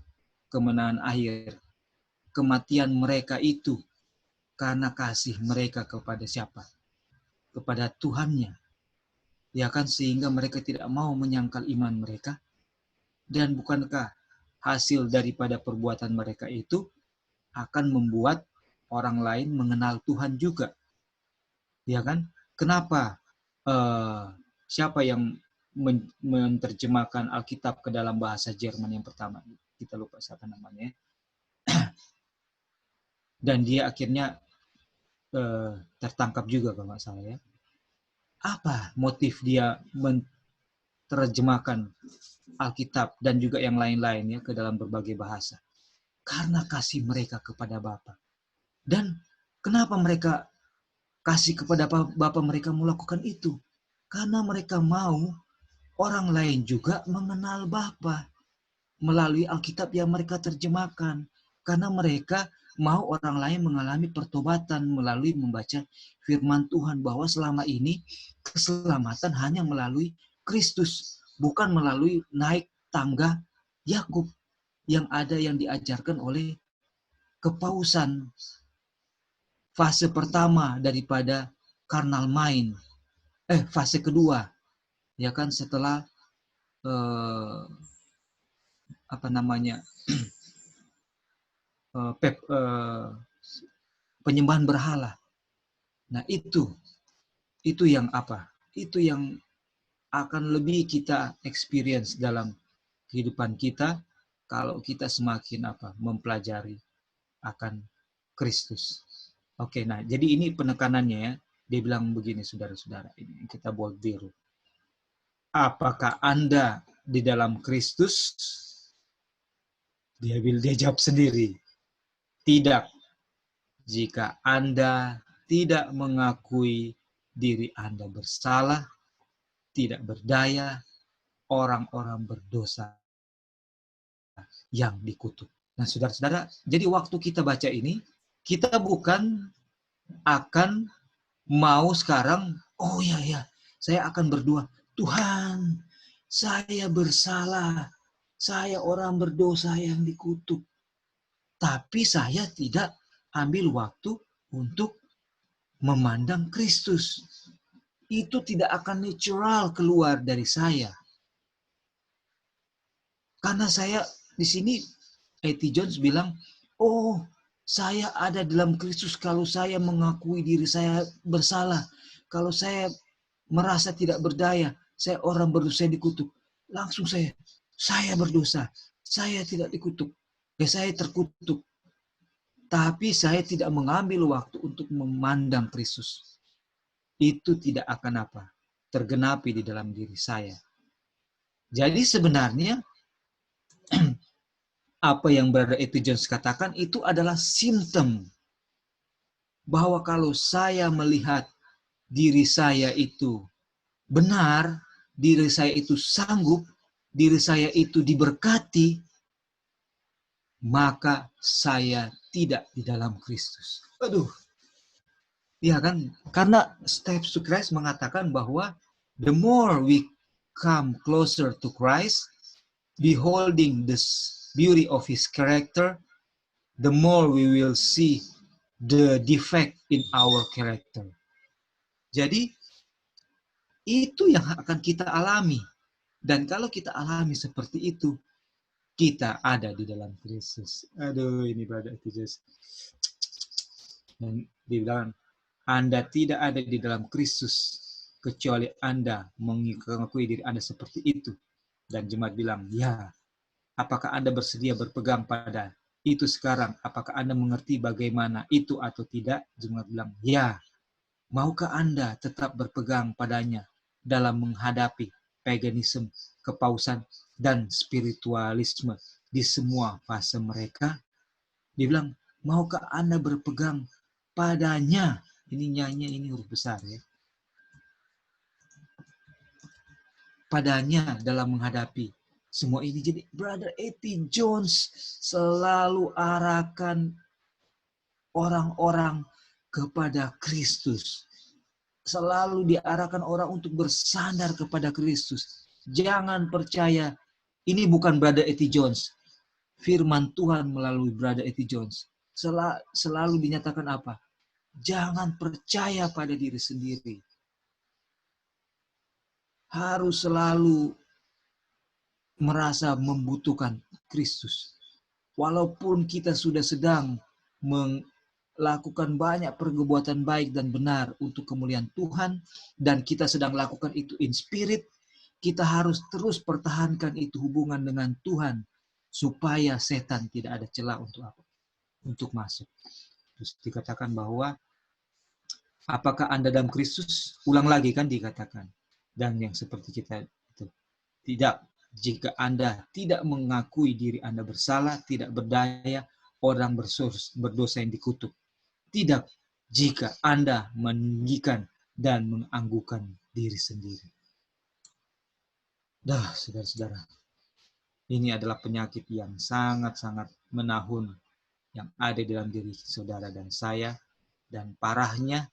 kemenangan akhir, kematian mereka itu karena kasih mereka kepada siapa? Kepada Tuhannya. Ya kan, sehingga mereka tidak mau menyangkal iman mereka. Dan bukankah hasil daripada perbuatan mereka itu akan membuat orang lain mengenal Tuhan juga? Ya kan? Kenapa siapa yang menerjemahkan Alkitab ke dalam bahasa Jerman yang pertama? Kita lupa siapa namanya. Dan dia akhirnya tertangkap juga kalau nggak salah ya. Apa motif dia menerjemahkan Alkitab dan juga yang lain-lainnya ke dalam berbagai bahasa? Karena kasih mereka kepada Bapa. Dan kenapa mereka kasih kepada Bapa mereka melakukan itu? Karena mereka mau orang lain juga mengenal Bapa melalui Alkitab yang mereka terjemahkan. Karena mereka mau orang lain mengalami pertobatan melalui membaca firman Tuhan, bahwa selama ini keselamatan hanya melalui Kristus, bukan melalui naik tangga Yakub yang ada yang diajarkan oleh kepausan. Fase pertama daripada carnal mind, fase kedua, ya kan, setelah penyembahan berhala. Nah, itu yang apa? Itu yang akan lebih kita experience dalam kehidupan kita kalau kita semakin mempelajari akan Kristus. Oke, nah jadi ini penekanannya ya. Dia bilang begini, saudara-saudara, ini kita bold biru. Apakah Anda di dalam Kristus? Dia jawab sendiri. Tidak. Jika Anda tidak mengakui diri Anda bersalah, tidak berdaya, orang-orang berdosa yang dikutuk. Nah, saudara-saudara, jadi waktu kita baca ini, kita bukan akan mau sekarang, oh ya, saya akan berdoa, Tuhan, saya bersalah, saya orang berdosa yang dikutuk. Tapi saya tidak ambil waktu untuk memandang Kristus. Itu tidak akan natural keluar dari saya. Karena saya di sini, A.T. Jones bilang, oh, saya ada dalam Kristus kalau saya mengakui diri saya bersalah. Kalau saya merasa tidak berdaya, saya orang berdosa yang dikutuk. Langsung saya berdosa. Saya tidak dikutuk. Saya terkutuk. Tapi saya tidak mengambil waktu untuk memandang Kristus. Itu tidak akan tergenapi di dalam diri saya. Jadi sebenarnya apa yang Brother A.T. Jones katakan itu adalah simptom bahwa kalau saya melihat diri saya itu benar, diri saya itu sanggup, diri saya itu diberkati, maka saya tidak di dalam Kristus. Aduh. Ya kan? Karena Steps to Christ mengatakan bahwa the more we come closer to Christ, beholding the beauty of His character, the more we will see the defect in our character. Jadi, itu yang akan kita alami. Dan kalau kita alami seperti itu, kita ada di dalam Kristus. Aduh, ini Brother Jesus. Dan dibilang, Anda tidak ada di dalam Kristus kecuali Anda mengakui diri Anda seperti itu. Dan jemaat bilang, ya, apakah Anda bersedia berpegang pada itu sekarang? Apakah Anda mengerti bagaimana itu atau tidak? Jemaat bilang, ya. Maukah Anda tetap berpegang padanya dalam menghadapi paganisme, kepausan, dan spiritualisme di semua fase mereka? Dia bilang, maukah Anda berpegang padanya? Ini nyanyi, ini huruf besar ya. Padanya dalam menghadapi semua ini. Jadi Brother A.T. Jones selalu arahkan orang-orang kepada Kristus. Selalu diarahkan orang untuk bersandar kepada Kristus. Jangan percaya, ini bukan Brother A.T. Jones. Firman Tuhan melalui Brother A.T. Jones. Selalu dinyatakan apa? Jangan percaya pada diri sendiri. Harus selalu merasa membutuhkan Kristus. Walaupun kita sudah sedang melakukan banyak perbuatan baik dan benar untuk kemuliaan Tuhan, dan kita sedang lakukan itu in spirit, kita harus terus pertahankan itu hubungan dengan Tuhan, supaya setan tidak ada celah untuk masuk. Terus dikatakan bahwa apakah Anda dalam Kristus? Ulang lagi kan dikatakan. Dan yang seperti kita itu. Tidak. Jika Anda tidak mengakui diri Anda bersalah, tidak berdaya, orang berdosa yang dikutuk. Tidak. Jika Anda meninggikan dan menganggukkan diri sendiri. Dah, saudara-saudara. Ini adalah penyakit yang sangat-sangat menahun yang ada dalam diri saudara dan saya, dan parahnya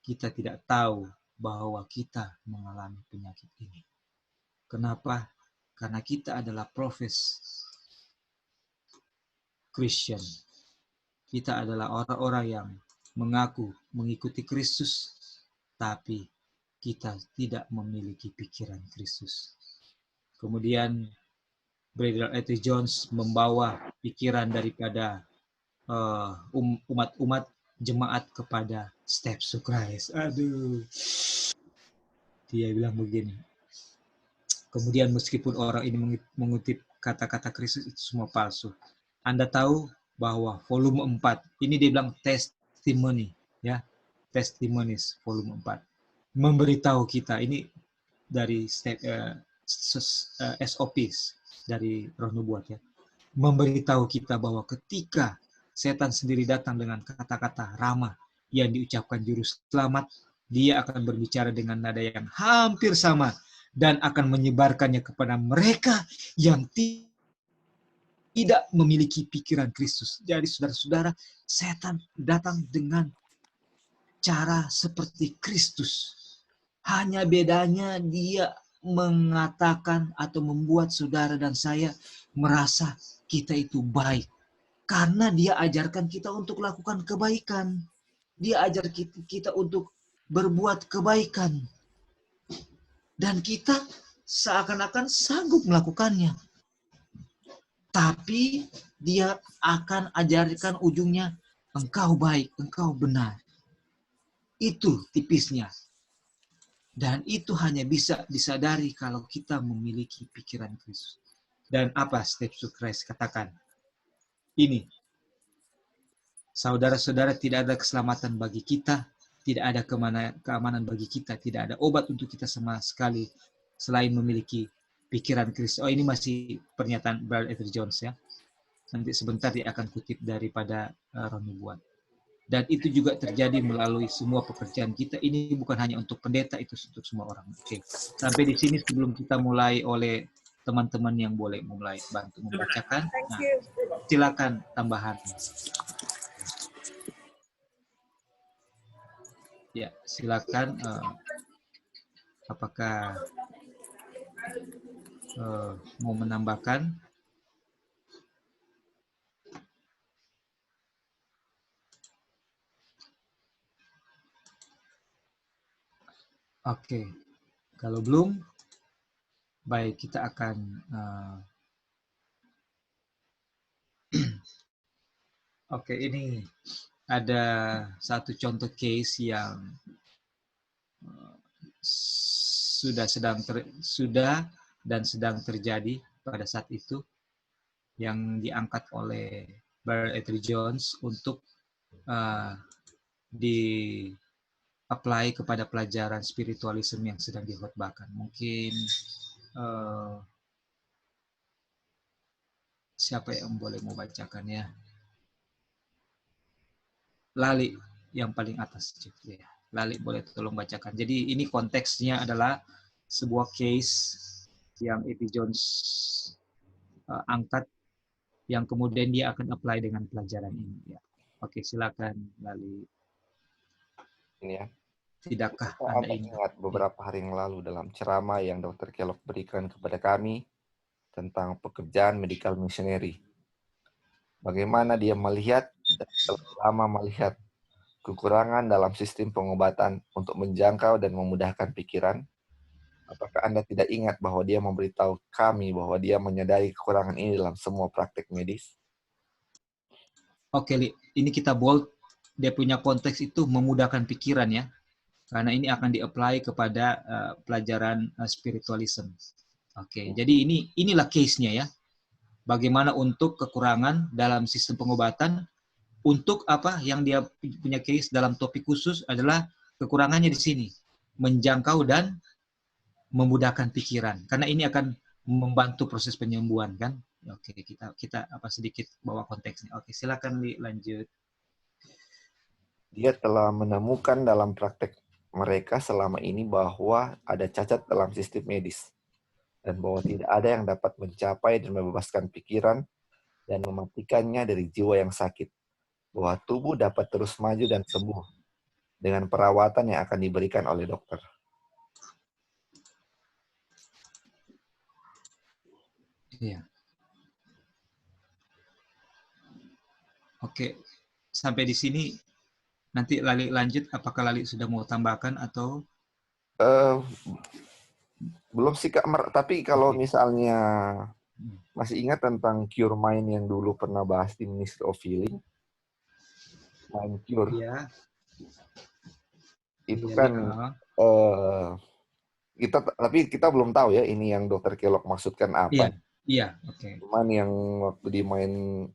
kita tidak tahu bahwa kita mengalami penyakit ini. Kenapa? Karena kita adalah profes Christian. Kita adalah orang-orang yang mengaku mengikuti Kristus, tapi kita tidak memiliki pikiran Kristus. Kemudian Brother Eti Jones membawa pikiran daripada umat-umat jemaat kepada steps to Christ. Aduh. Dia bilang begini. Kemudian meskipun orang ini mengutip kata-kata Kristus, itu semua palsu. Anda tahu bahwa volume 4, ini dia bilang testimony, ya, testimonies volume 4, memberitahu kita, ini dari SOPs dari Roh Nubuat, ya, memberitahu kita bahwa ketika setan sendiri datang dengan kata-kata ramah yang diucapkan juru selamat, dia akan berbicara dengan nada yang hampir sama dan akan menyebarkannya kepada mereka yang tidak memiliki pikiran Kristus. Jadi saudara-saudara, setan datang dengan cara seperti Kristus. Hanya bedanya dia mengatakan atau membuat saudara dan saya merasa kita itu baik. Karena dia ajarkan kita untuk lakukan kebaikan. Dia ajar kita untuk berbuat kebaikan. Dan kita seakan-akan sanggup melakukannya. Tapi dia akan ajarkan ujungnya, engkau baik, engkau benar. Itu tipisnya. Dan itu hanya bisa disadari kalau kita memiliki pikiran Kristus. Dan apa steps to Christ katakan? Ini, saudara-saudara, tidak ada keselamatan bagi kita, tidak ada keamanan bagi kita, tidak ada obat untuk kita sama sekali selain memiliki pikiran Kristus. Oh, ini masih pernyataan Brother Ethel Jones, ya. Nanti sebentar dia akan kutip daripada Roh Nubuat. Dan itu juga terjadi melalui semua pekerjaan kita. Ini bukan hanya untuk pendeta, itu untuk semua orang. Oke. Sampai di sini sebelum kita mulai oleh teman-teman yang boleh mulai bantu membacakan. Nah, silakan tambahan. Ya, silakan. Apakah mau menambahkan? Oke, kalau belum, baik, kita akan oke, ini ada satu contoh case yang sudah dan sedang terjadi pada saat itu, yang diangkat oleh Brother Ethel Jones untuk di-apply kepada pelajaran spiritualisme yang sedang dikhotbahkan. Mungkin siapa yang boleh membacakan, ya? Lali yang paling atas. Ya. Lali boleh tolong bacakan. Jadi ini konteksnya adalah sebuah case yang Ethel Jones angkat, yang kemudian dia akan apply dengan pelajaran ini. Ya. Oke, silakan Lali. Ini ya. Tidakkah Anda ingat beberapa hari yang lalu dalam ceramah yang Dr. Kellogg berikan kepada kami tentang pekerjaan medical missionary. Bagaimana dia melihat dan lama melihat kekurangan dalam sistem pengobatan untuk menjangkau dan memudahkan pikiran. Apakah Anda tidak ingat bahwa dia memberitahu kami bahwa dia menyadari kekurangan ini dalam semua praktek medis? Oke, Li. Ini kita bold. Dia punya konteks itu memudahkan pikiran, ya. Karena ini akan di-apply kepada pelajaran spiritualism. Oke, jadi inilah case-nya, ya. Bagaimana untuk kekurangan dalam sistem pengobatan, untuk apa yang dia punya case dalam topik khusus adalah kekurangannya di sini, menjangkau dan memudahkan pikiran. Karena ini akan membantu proses penyembuhan, kan? Oke, kita apa sedikit bawa konteksnya. Oke, silakan lanjut. Dia telah menemukan dalam praktek mereka selama ini bahwa ada cacat dalam sistem medis dan bahwa tidak ada yang dapat mencapai dan membebaskan pikiran dan mematikannya dari jiwa yang sakit. bahwa tubuh dapat terus maju dan sembuh dengan perawatan yang akan diberikan oleh dokter. Iya. Oke, sampai di sini nanti Lali lanjut. Apakah Lali sudah mau tambahkan atau? Eh, belum sih Kak, tapi kalau Oke. misalnya masih ingat tentang Cure Mind yang dulu pernah bahas di Ministry of Healing, Mind Cure, Iya. itu Iya, kan tapi kita belum tahu ya ini yang Dokter Kellogg maksudkan iya, apa. iya, oke. Cuman yang waktu di Mind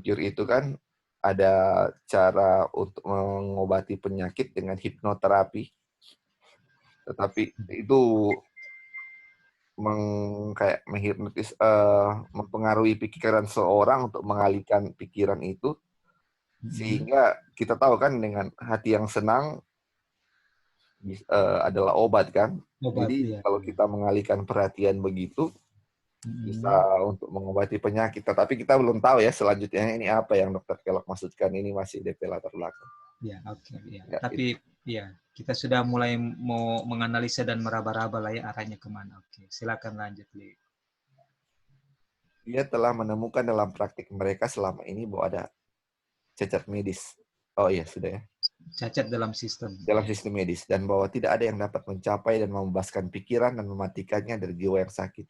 Cure itu kan ada cara untuk mengobati penyakit dengan hipnoterapi. Tetapi itu kayak menghipnotis, mempengaruhi pikiran seorang untuk mengalihkan pikiran itu, sehingga kita tahu kan dengan hati yang senang adalah obat kan. Obat, Jadi ya. kalau kita mengalihkan perhatian begitu bisa untuk mengobati penyakit. Tetapi kita belum tahu ya selanjutnya ini apa yang Dokter Kellogg maksudkan, ini masih DP latar belakang. Ya, oke, ya. Ya, Tapi ya kita sudah mulai mau menganalisa dan meraba-raba lah ya arahnya kemana. Oke, silakan lanjut, Li. dia telah menemukan dalam praktik mereka selama ini bahwa ada cacat medis. Oh iya, sudah ya. Cacat dalam sistem. Dalam sistem medis. Dan bahwa tidak ada yang dapat mencapai dan membebaskan pikiran dan mematikannya dari jiwa yang sakit.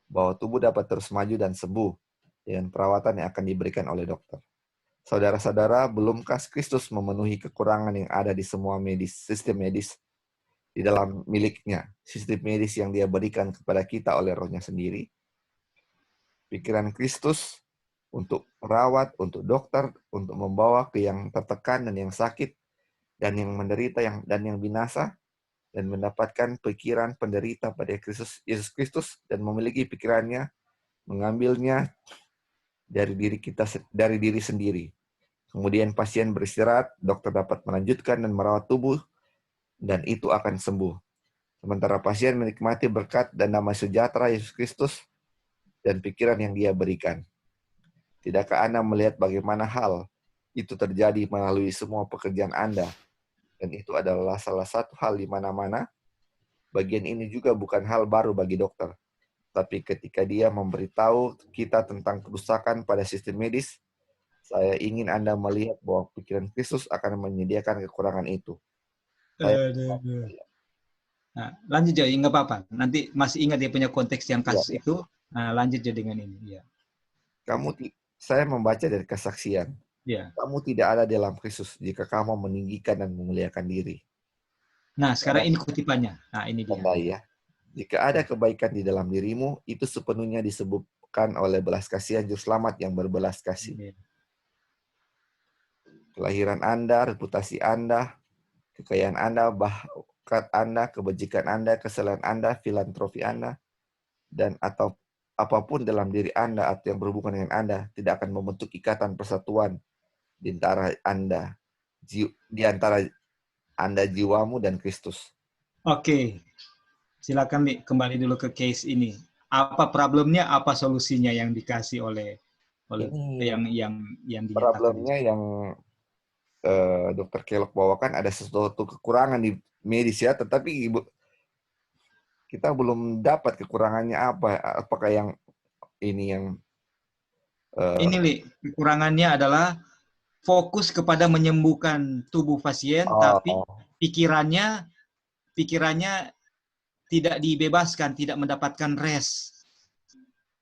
Bahwa tubuh dapat terus maju dan sembuh dengan perawatan yang akan diberikan oleh dokter. Saudara-saudara, belumkah Kristus memenuhi kekurangan yang ada di semua sistem medis di dalam miliknya, sistem medis yang dia berikan kepada kita oleh rohnya sendiri? Pikiran Kristus untuk merawat, untuk dokter, untuk membawa ke yang tertekan dan yang sakit, dan yang menderita dan yang binasa, dan mendapatkan pikiran penderita pada Yesus Kristus, dan memiliki pikirannya, mengambilnya dari diri sendiri. Kemudian pasien beristirahat, dokter dapat melanjutkan dan merawat tubuh, dan itu akan sembuh. Sementara pasien menikmati berkat dan damai sejahtera Yesus Kristus dan pikiran yang dia berikan. Tidakkah Anda melihat bagaimana hal itu terjadi melalui semua pekerjaan Anda? Dan itu adalah salah satu hal di mana-mana. Bagian ini juga bukan hal baru bagi dokter. Tapi ketika dia memberitahu kita tentang kerusakan pada sistem medis, saya ingin Anda melihat bahwa pikiran Kristus akan menyediakan kekurangan itu. Nah, lanjut Jo, nggak apa-apa. Nanti masih ingat dia punya konteks yang kasus Ya. itu. Nah, lanjut Jo dengan ini. Ya. Saya membaca dari kesaksian. Ya. Kamu tidak ada dalam Kristus jika kamu meninggikan dan memuliakan diri. Nah, sekarang ini kutipannya. Nah, ini dia. Ya. Jika ada kebaikan di dalam dirimu, itu sepenuhnya disebutkan oleh belas kasihan Juru Selamat yang berbelas kasih. Ya. Kelahiran Anda, reputasi Anda, kekayaan Anda, bakat Anda, kebajikan Anda, kesalahan Anda, filantropi Anda, dan atau apapun dalam diri Anda atau yang berhubungan dengan Anda tidak akan membentuk ikatan persatuan di antara Anda jiwamu dan Kristus. Oke. Silakan Nih, kembali dulu ke case ini. Apa problemnya, apa solusinya yang dikasih oleh yang dinyatakan. Problemnya yang Dokter Kellogg bawakan ada sesuatu kekurangan di medis ya, tetapi kita belum dapat kekurangannya apa. Apakah yang ini yang ini Li, kekurangannya adalah fokus kepada menyembuhkan tubuh pasien, tapi pikirannya tidak dibebaskan, tidak mendapatkan rest.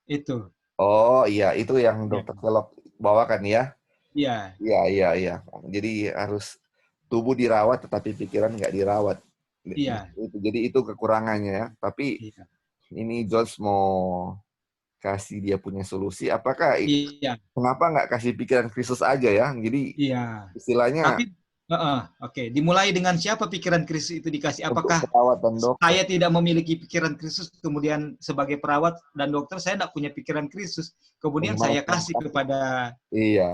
Itu. Oh iya, itu yang Dokter Kellogg bawakan ya? Iya. Iya. Jadi harus tubuh dirawat, tetapi pikiran nggak dirawat. Iya. Jadi itu kekurangannya ya. Tapi ini George mau kasih dia punya solusi. Apakah kenapa nggak kasih pikiran Kristus aja ya? Jadi istilahnya. Tapi oke. Dimulai dengan siapa pikiran Kristus itu dikasih? Apakah dokter. Saya tidak memiliki pikiran Kristus, kemudian sebagai perawat dan dokter saya tidak punya pikiran Kristus, kemudian saya kasih kepada itu.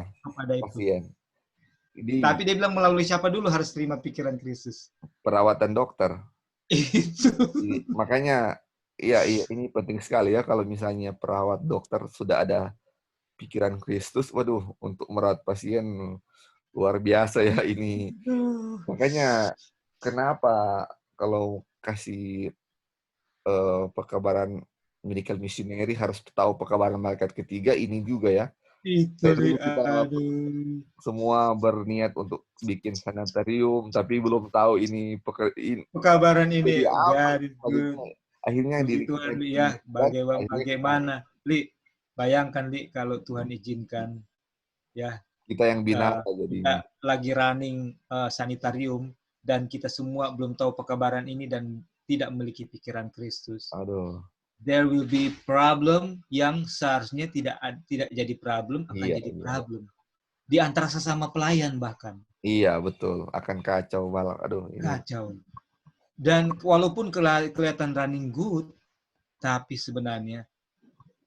Pasien. Tapi dia bilang melalui siapa dulu harus terima pikiran Kristus? Perawatan dokter. Itu. Makanya, iya ini penting sekali ya kalau misalnya perawat dokter sudah ada pikiran Kristus, waduh, untuk merawat pasien luar biasa ya ini. Makanya kenapa kalau kasih pekabaran medical missionary harus tahu pekabaran malaikat ketiga ini juga ya. Itu Kayak dulu kita aduh. semua berniat untuk bikin sanitarium, tapi belum tahu ini Pekabaran ini jadi apa garis good. akhirnya diri Puji kita Tuhan, Li, ya. diingatkan, akhirnya Bagaimana, Li? Bayangkan, Li, kalau Tuhan izinkan, ya, kita yang binasa kita jadinya. lagi running sanitarium, dan kita semua belum tahu pekabaran ini dan tidak memiliki pikiran Kristus. Aduh. There will be problem yang seharusnya tidak jadi problem, akan Iya, jadi iya. problem. Di antara sesama pelayan bahkan. Iya, betul. Akan kacau malah. Aduh, ini. Kacau. Dan walaupun kelihatan running good, tapi sebenarnya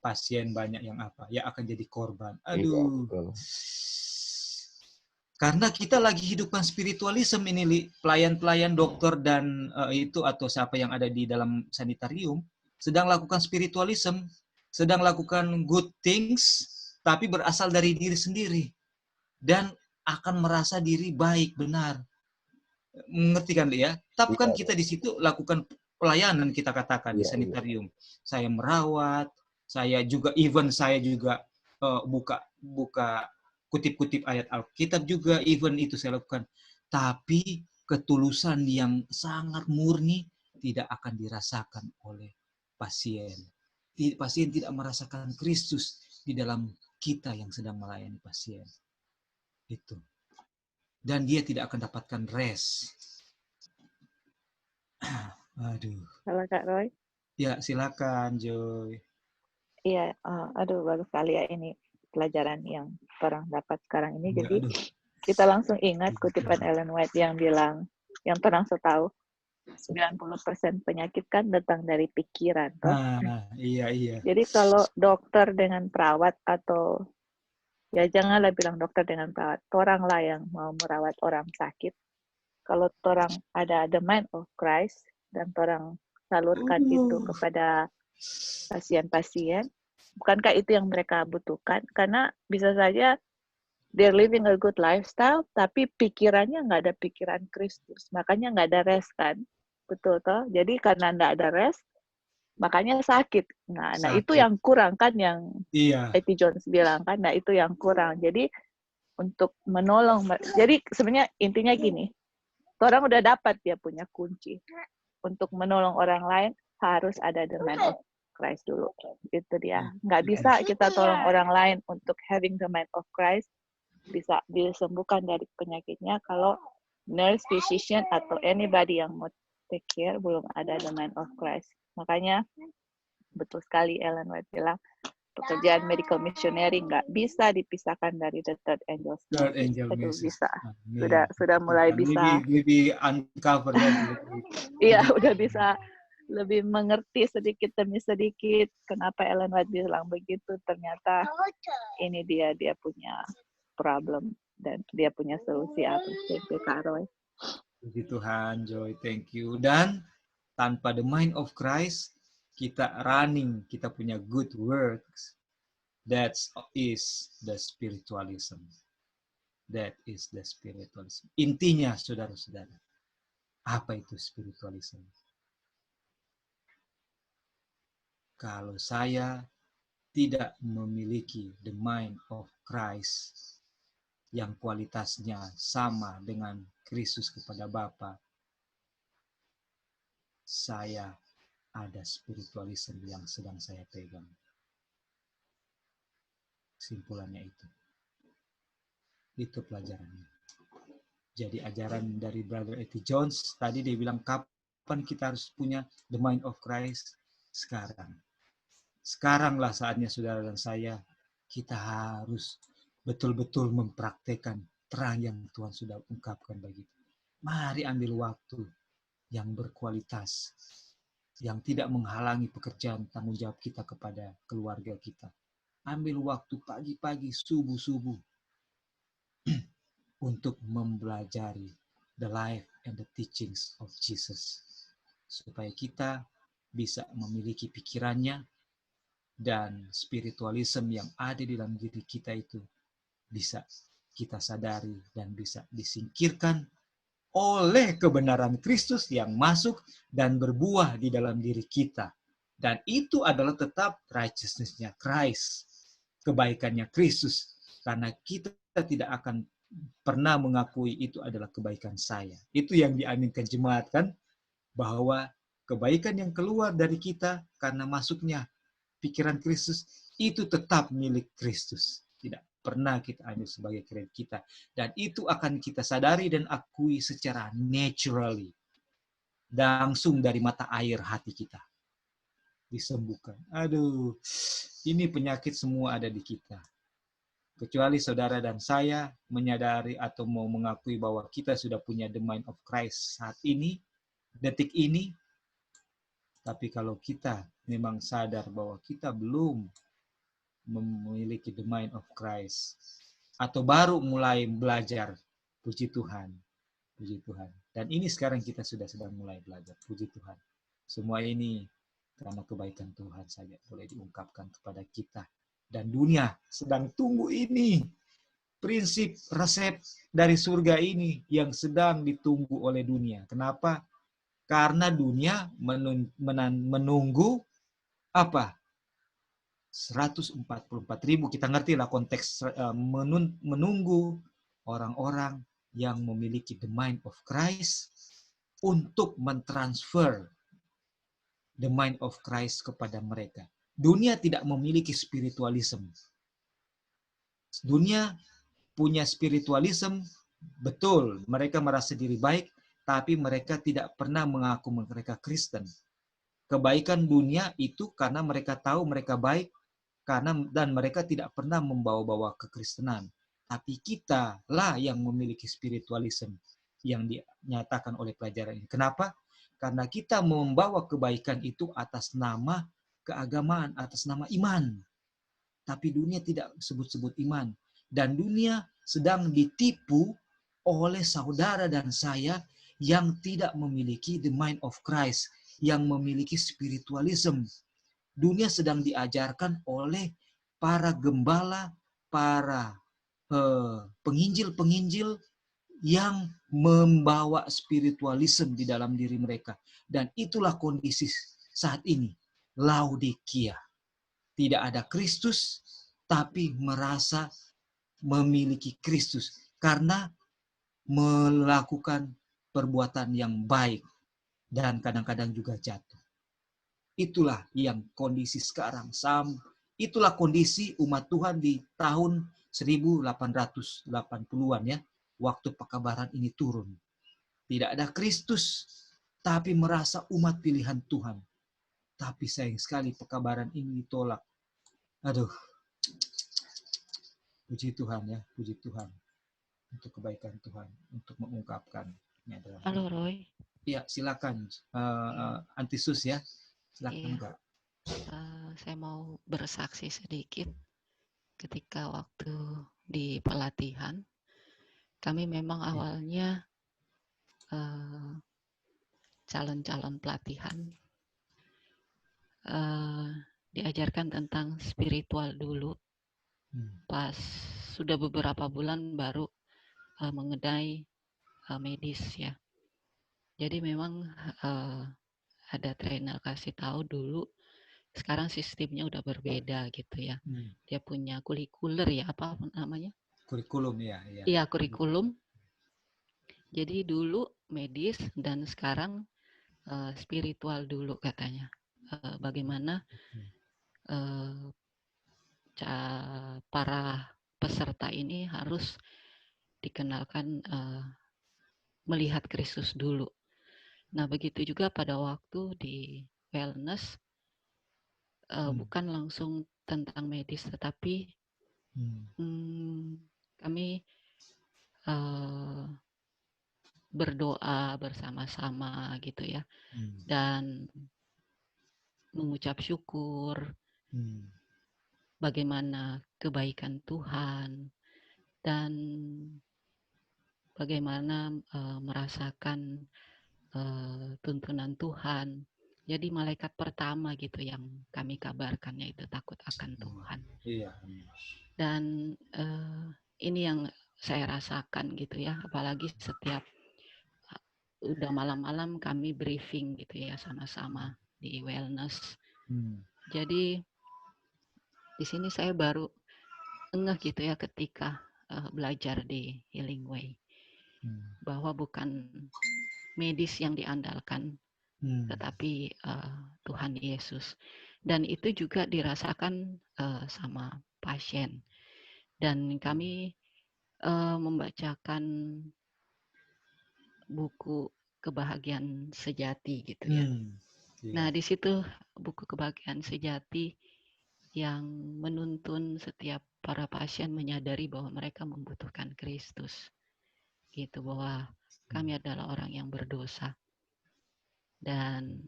pasien banyak yang apa? Ya akan jadi korban. Iya, Aduh. betul. Karena kita lagi hidupkan spiritualisme ini, Li. Pelayan-pelayan dokter dan itu atau siapa yang ada di dalam sanitarium sedang lakukan spiritualisme, sedang lakukan good things, tapi berasal dari diri sendiri. Dan akan merasa diri baik, benar. Mengerti kan, Li, ya? Tapi kan kita di situ lakukan pelayanan, kita katakan di sanitarium. Saya merawat, saya juga buka kutip-kutip ayat Alkitab juga, even itu saya lakukan. Tapi ketulusan yang sangat murni tidak akan dirasakan oleh pasien. Pasien tidak merasakan Kristus di dalam kita yang sedang melayani pasien. Itu. Dan dia tidak akan dapatkan rest. Aduh. Halo Kak Roy. Ya, silakan Joy. Iya, aduh bagus sekali ya ini pelajaran yang orang dapat sekarang ini. Ya, Jadi aduh. kita langsung ingat kutipan Ellen White yang bilang, yang orang tahu 90% penyakit kan datang dari pikiran. Iya. Jadi kalau dokter dengan perawat atau ya janganlah bilang dokter dengan perawat, orang lah yang mau merawat orang sakit. Kalau orang ada the mind of Christ dan orang salurkan itu kepada pasien-pasien, bukankah itu yang mereka butuhkan? Karena bisa saja they're living a good lifestyle, tapi pikirannya nggak ada pikiran Kristus. Makanya nggak ada rest kan? Betul toh? Jadi karena nggak ada rest, makanya sakit. Nah itu yang kurang kan, yang A.T. Jones bilang kan, nah itu yang kurang. Jadi untuk menolong, jadi sebenarnya intinya gini, orang udah dapat dia punya kunci. Untuk menolong orang lain, harus ada the mind of Christ dulu. Itu dia. Nggak bisa kita tolong orang lain untuk having the mind of Christ, bisa disembuhkan dari penyakitnya kalau nurse, physician, atau anybody yang mau take care belum ada the mind of Christ. Makanya betul sekali Ellen White bilang, pekerjaan medical missionary nggak bisa dipisahkan dari the third angel. Aduh, bisa. Sudah mulai bisa. Lebih uncover ya. Iya, udah bisa lebih mengerti sedikit demi sedikit kenapa Ellen White bilang begitu. Ternyata ini dia punya problem dan dia punya solusi apa. Thank you, Kak Roy. Puji Tuhan, Joy. Thank you. Dan tanpa the mind of Christ, kita running, kita punya good works. That is the spiritualism. That is the spiritualism. Intinya, saudara-saudara, apa itu spiritualism? Kalau saya tidak memiliki the mind of Christ yang kualitasnya sama dengan Kristus kepada Bapa, saya ada spiritualisme yang sedang saya pegang. Kesimpulannya itu pelajarannya. Jadi ajaran dari Brother A.T. Jones, tadi dia bilang kapan kita harus punya the mind of Christ? Sekarang. Sekaranglah saatnya saudara dan saya, kita harus betul-betul mempraktekkan terang yang Tuhan sudah ungkapkan bagi kita. Mari ambil waktu yang berkualitas, yang tidak menghalangi pekerjaan tanggung jawab kita kepada keluarga kita. Ambil waktu pagi-pagi, subuh-subuh, untuk mempelajari the life and the teachings of Jesus. Supaya kita bisa memiliki pikirannya, dan spiritualisme yang ada di dalam diri kita itu bisa kita sadari dan bisa disingkirkan oleh kebenaran Kristus yang masuk dan berbuah di dalam diri kita. Dan itu adalah tetap righteousness-nya Christ, kebaikannya Kristus. Karena kita tidak akan pernah mengakui itu adalah kebaikan saya. Itu yang diaminkan jemaat kan, bahwa kebaikan yang keluar dari kita karena masuknya pikiran Kristus itu tetap milik Kristus. Tidak pernah kita ambil sebagai kredit kita. Dan itu akan kita sadari dan akui secara naturally. Langsung dari mata air hati kita. Disembuhkan. Aduh, ini penyakit semua ada di kita. Kecuali saudara dan saya menyadari atau mau mengakui bahwa kita sudah punya the mind of Christ saat ini, detik ini. Tapi kalau kita memang sadar bahwa kita belum memiliki the mind of Christ, atau baru mulai belajar, puji Tuhan. Puji Tuhan. Dan ini sekarang kita sudah sedang mulai belajar, puji Tuhan. Semua ini karena kebaikan Tuhan saja boleh diungkapkan kepada kita. Dan dunia sedang tunggu ini. Prinsip resep dari surga ini yang sedang ditunggu oleh dunia. Kenapa? Karena dunia menunggu apa? 144.000, kita ngerti lah konteks menunggu orang-orang yang memiliki the mind of Christ untuk mentransfer the mind of Christ kepada mereka. Dunia tidak memiliki spiritualisme. Dunia punya spiritualisme, betul, mereka merasa diri baik, tapi mereka tidak pernah mengaku mereka Kristen. Kebaikan dunia itu karena mereka tahu mereka baik, dan mereka tidak pernah membawa-bawa kekristenan. Tapi kita lah yang memiliki spiritualisme yang dinyatakan oleh pelajaran ini. Kenapa? Karena kita membawa kebaikan itu atas nama keagamaan, atas nama iman. Tapi dunia tidak sebut-sebut iman. Dan dunia sedang ditipu oleh saudara dan saya yang tidak memiliki the mind of Christ, yang memiliki spiritualism. Dunia sedang diajarkan oleh para gembala, para penginjil-penginjil yang membawa spiritualisme di dalam diri mereka. Dan itulah kondisi saat ini. Laodikia. Tidak ada Kristus, tapi merasa memiliki Kristus. Karena melakukan perbuatan yang baik. Dan kadang-kadang juga jatuh. Itulah yang kondisi sekarang. Itulah kondisi umat Tuhan di tahun 1880-an ya. Waktu pekabaran ini turun. Tidak ada Kristus, tapi merasa umat pilihan Tuhan. Tapi sayang sekali pekabaran ini ditolak. Aduh. Puji Tuhan ya, puji Tuhan. Untuk kebaikan Tuhan, untuk mengungkapkan. Halo Roy. Ya, silakan. Antisus ya. Silakan Kak. Saya mau bersaksi sedikit. Ketika waktu di pelatihan, kami memang awalnya calon-calon pelatihan diajarkan tentang spiritual dulu. Pas sudah beberapa bulan baru mengenai medis ya. Jadi memang ada trainer kasih tahu dulu. Sekarang sistemnya udah berbeda gitu ya. Dia punya kurikuler ya, apa namanya? Kurikulum ya. Iya, kurikulum. Jadi dulu medis dan sekarang spiritual dulu katanya. Bagaimana para peserta ini harus dikenalkan melihat Kristus dulu. Nah, begitu juga pada waktu di wellness, bukan langsung tentang medis, tetapi kami berdoa bersama-sama gitu ya, dan mengucap syukur bagaimana kebaikan Tuhan dan bagaimana merasakan tuntunan Tuhan Jadi malaikat pertama gitu yang kami kabarkannya itu takut akan Tuhan. Iya. Dan ini yang saya rasakan gitu ya, apalagi setiap udah malam-malam kami briefing gitu ya sama-sama di wellness. Jadi di sini saya baru ngeh gitu ya ketika belajar di Healing Way bahwa bukan medis yang diandalkan, tetapi Tuhan Yesus. Dan itu juga dirasakan sama pasien. Dan kami membacakan buku Kebahagiaan Sejati gitu ya. Nah, di situ buku Kebahagiaan Sejati yang menuntun setiap para pasien menyadari bahwa mereka membutuhkan Kristus. Gitu, bahwa kami adalah orang yang berdosa. Dan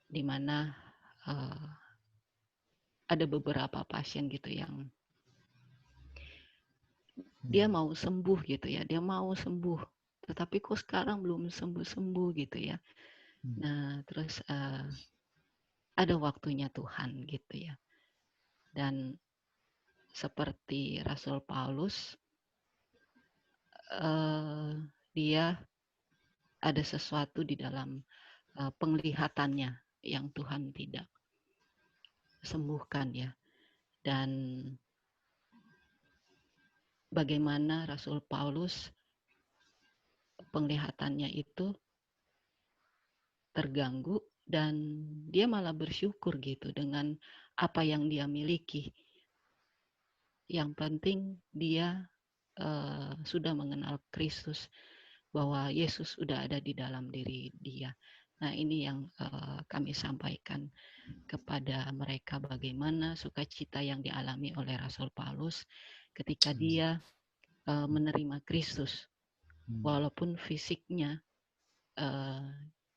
di mana ada beberapa pasien gitu yang dia mau sembuh gitu ya, dia mau sembuh, tetapi kok sekarang belum sembuh-sembuh gitu ya. Nah, terus ada waktunya Tuhan gitu ya. Dan seperti Rasul Paulus, dia ada sesuatu di dalam penglihatannya yang Tuhan tidak sembuhkan ya. Dan bagaimana Rasul Paulus penglihatannya itu terganggu dan dia malah bersyukur gitu dengan apa yang dia miliki. Yang penting dia sudah mengenal Kristus, bahwa Yesus sudah ada di dalam diri dia. Nah, ini yang kami sampaikan kepada mereka, bagaimana sukacita yang dialami oleh Rasul Paulus ketika dia menerima Kristus. Walaupun fisiknya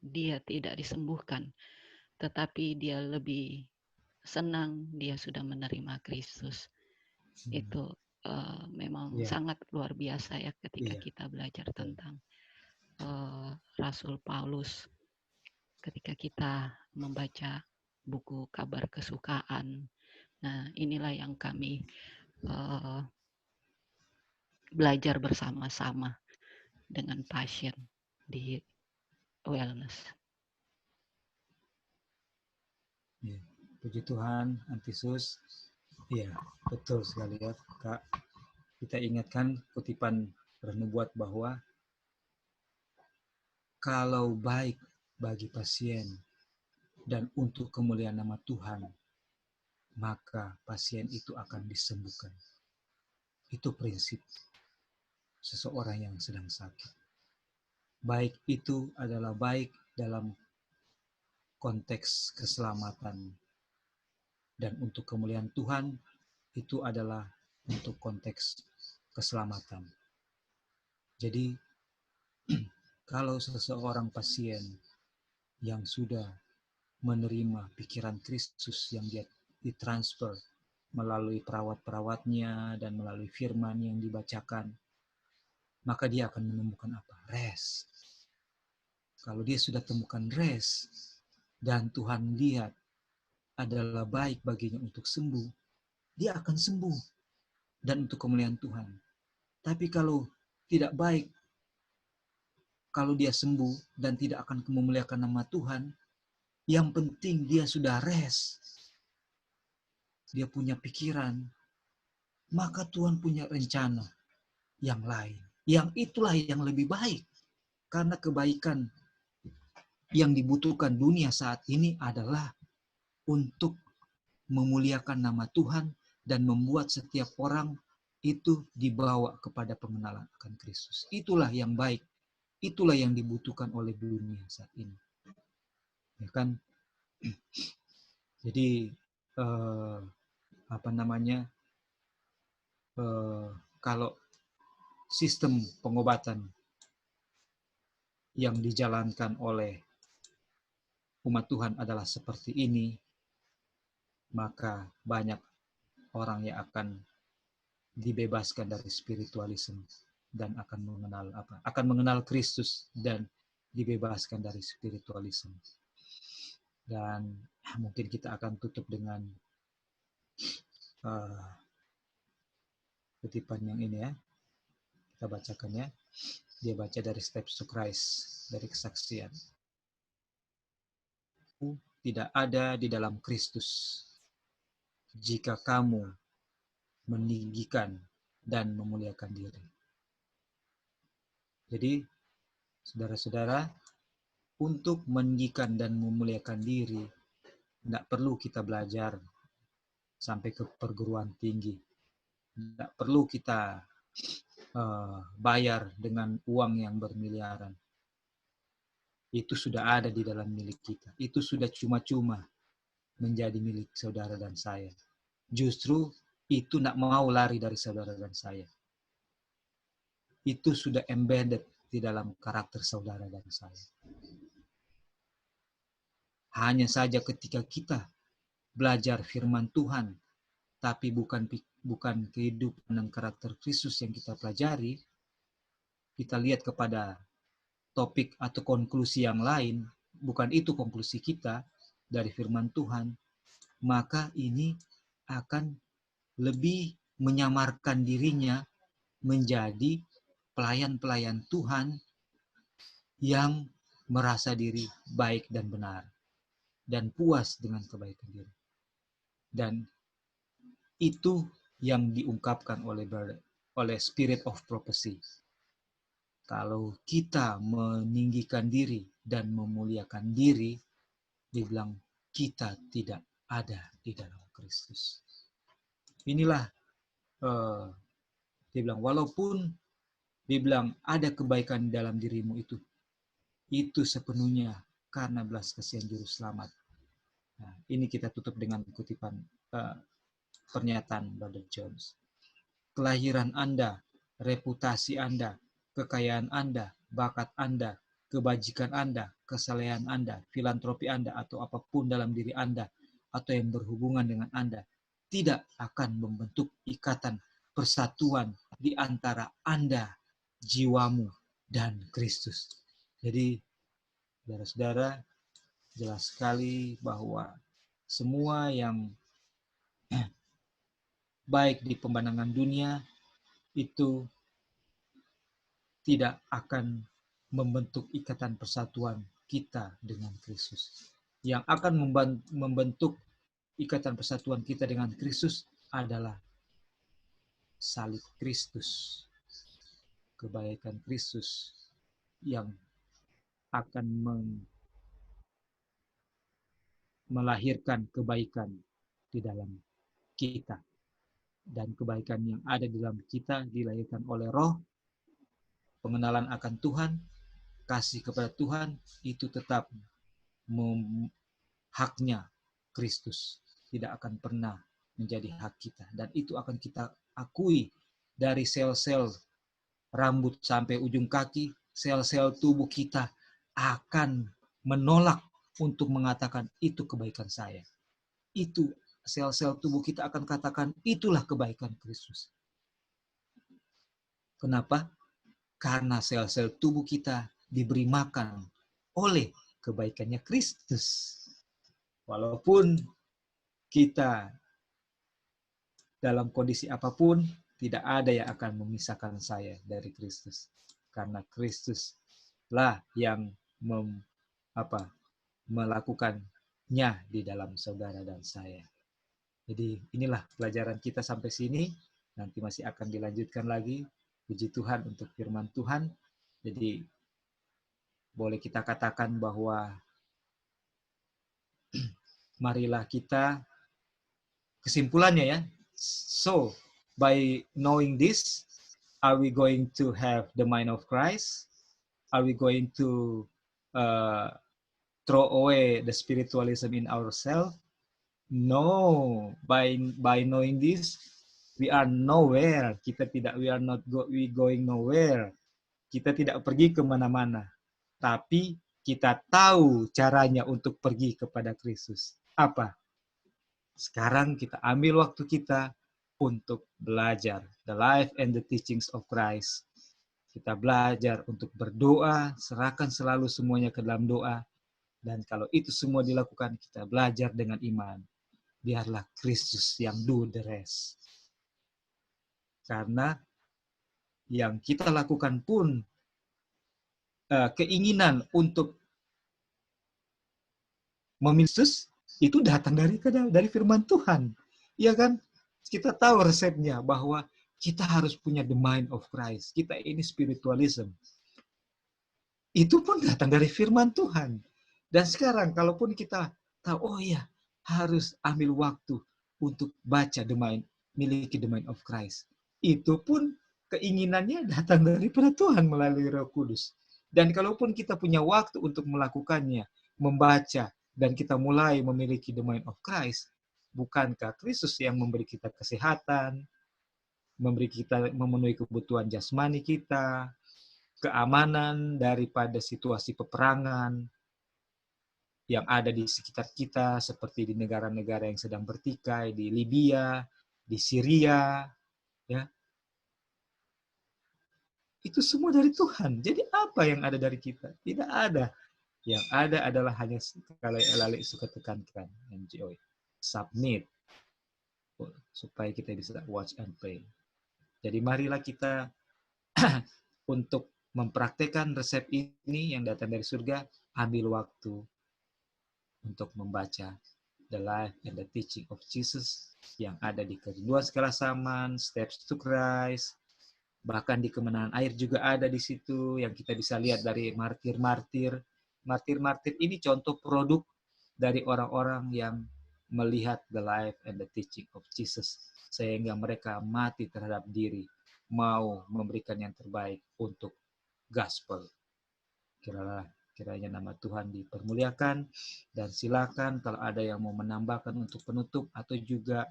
dia tidak disembuhkan, tetapi dia lebih senang dia sudah menerima Kristus. Itu memang sangat luar biasa ya ketika kita belajar tentang Rasul Paulus. Ketika kita membaca buku Kabar Kesukaan, nah inilah yang kami belajar bersama-sama dengan pasien di wellness. Ya, puji Tuhan, Antisus. Iya, betul sekali ya, Kak. Kita ingatkan kutipan bernubuat bahwa kalau baik bagi pasien dan untuk kemuliaan nama Tuhan, maka pasien itu akan disembuhkan. Itu prinsip seseorang yang sedang sakit. Baik itu adalah baik dalam konteks keselamatan, dan untuk kemuliaan Tuhan itu adalah untuk konteks keselamatan. Jadi kalau seseorang pasien yang sudah menerima pikiran Kristus yang dia ditransfer melalui perawat-perawatnya dan melalui firman yang dibacakan, maka dia akan menemukan apa? Rest. Kalau dia sudah temukan rest dan Tuhan lihat adalah baik baginya untuk sembuh, dia akan sembuh dan untuk kemuliaan Tuhan. Tapi kalau tidak baik, kalau dia sembuh dan tidak akan memuliakan nama Tuhan, yang penting dia sudah rest. Dia punya pikiran, maka Tuhan punya rencana yang lain. Yang itulah yang lebih baik. Karena kebaikan yang dibutuhkan dunia saat ini adalah untuk memuliakan nama Tuhan dan membuat setiap orang itu dibawa kepada pengenalan akan Kristus. Itulah yang baik. Itulah yang dibutuhkan oleh dunia saat ini. Ya kan? Jadi kalau sistem pengobatan yang dijalankan oleh umat Tuhan adalah seperti ini, maka banyak orang yang akan dibebaskan dari spiritualisme dan akan mengenal Kristus dan dibebaskan dari spiritualisme. Dan mungkin kita akan tutup dengan kutipan yang ini ya. Kita bacakan ya. Dia baca dari Steps to Christ, dari kesaksian. Tidak ada di dalam Kristus jika kamu meninggikan dan memuliakan diri. Jadi, saudara-saudara, untuk meninggikan dan memuliakan diri, tidak perlu kita belajar sampai ke perguruan tinggi. Tidak perlu kita bayar dengan uang yang bermiliaran. Itu sudah ada di dalam milik kita. Itu sudah cuma-cuma menjadi milik saudara dan saya. Justru itu tidak mau lari dari saudara dan saya. Itu sudah embedded di dalam karakter saudara dan saya. Hanya saja ketika kita belajar firman Tuhan, tapi bukan kehidupan dan karakter Kristus yang kita pelajari, kita lihat kepada topik atau konklusi yang lain, bukan itu konklusi kita dari firman Tuhan, maka ini akan lebih menyamarkan dirinya menjadi pelayan-pelayan Tuhan yang merasa diri baik dan benar dan puas dengan kebaikan diri. Dan itu yang diungkapkan oleh Spirit of Prophecy. Kalau kita meninggikan diri dan memuliakan diri, dibilang kita tidak ada di dalam Kristus. Inilah dibilang walaupun dibilang ada kebaikan dalam dirimu itu sepenuhnya karena belas kasihan juru selamat. Nah, ini kita tutup dengan kutipan pernyataan Brother Jones. Kelahiran Anda, reputasi Anda, kekayaan Anda, bakat Anda, kebajikan Anda, kesalehan Anda, filantropi Anda, atau apapun dalam diri Anda, atau yang berhubungan dengan Anda, tidak akan membentuk ikatan persatuan di antara Anda, jiwamu, dan Kristus. Jadi, saudara-saudara, jelas sekali bahwa semua yang baik di pemandangan dunia itu tidak akan membentuk ikatan persatuan kita dengan Kristus. Yang akan membentuk ikatan persatuan kita dengan Kristus adalah salib Kristus, kebaikan Kristus yang akan melahirkan kebaikan di dalam kita. Dan kebaikan yang ada di dalam kita dilahirkan oleh Roh, pengenalan akan Tuhan, kasih kepada Tuhan, itu tetap haknya Kristus. Tidak akan pernah menjadi hak kita. Dan itu akan kita akui dari sel-sel rambut sampai ujung kaki, sel-sel tubuh kita akan menolak untuk mengatakan itu kebaikan saya. Itu sel-sel tubuh kita akan katakan itulah kebaikan Kristus. Kenapa? Karena sel-sel tubuh kita diberi makan oleh kebaikannya Kristus. Walaupun kita dalam kondisi apapun, tidak ada yang akan memisahkan saya dari Kristus. Karena Kristuslah yang melakukannya di dalam saudara dan saya. Jadi inilah pelajaran kita sampai sini. Nanti masih akan dilanjutkan lagi. Puji Tuhan untuk firman Tuhan. Jadi boleh kita katakan bahwa marilah kita, kesimpulannya ya. So, by knowing this, are we going to have the mind of Christ? Are we going to throw away the spiritualism in ourselves? No, by knowing this, we are nowhere. We going nowhere. Kita tidak pergi kemana-mana. Tapi kita tahu caranya untuk pergi kepada Kristus. Apa? Sekarang kita ambil waktu kita untuk belajar the life and the teachings of Christ. Kita belajar untuk berdoa, serahkan selalu semuanya ke dalam doa. Dan kalau itu semua dilakukan, kita belajar dengan iman. Biarlah Kristus yang do the rest. Karena yang kita lakukan pun keinginan untuk memilih Kristus itu datang dari firman Tuhan. Iya kan? Kita tahu resepnya bahwa kita harus punya the mind of Christ. Kita ini spiritualism. Itu pun datang dari firman Tuhan. Dan sekarang kalaupun kita tahu, oh iya, harus ambil waktu untuk baca miliki the mind of Christ. Itu pun keinginannya datang daripada Tuhan melalui Roh Kudus. Dan kalaupun kita punya waktu untuk melakukannya, membaca, dan kita mulai memiliki the mind of Christ, bukankah Kristus yang memberi kita kesehatan, memberi kita memenuhi kebutuhan jasmani kita, keamanan daripada situasi peperangan yang ada di sekitar kita, seperti di negara-negara yang sedang bertikai, di Libya, di Syria, ya. Itu semua dari Tuhan. Jadi apa yang ada dari kita? Tidak ada. Yang ada adalah hanya kalau Lali suka tekankan, enjoy, submit, supaya kita bisa watch and pray. Jadi marilah kita untuk mempraktekkan resep ini yang datang dari surga, ambil waktu untuk membaca The Life and the Teaching of Jesus yang ada di Kerinduan Segala Zaman, Steps to Christ, bahkan di Kemenangan Air juga ada di situ yang kita bisa lihat dari martir-martir. Martir-martir ini contoh produk dari orang-orang yang melihat the life and the teaching of Jesus sehingga mereka mati terhadap diri, mau memberikan yang terbaik untuk gospel. Kiranya nama Tuhan dipermuliakan, dan silakan kalau ada yang mau menambahkan untuk penutup atau juga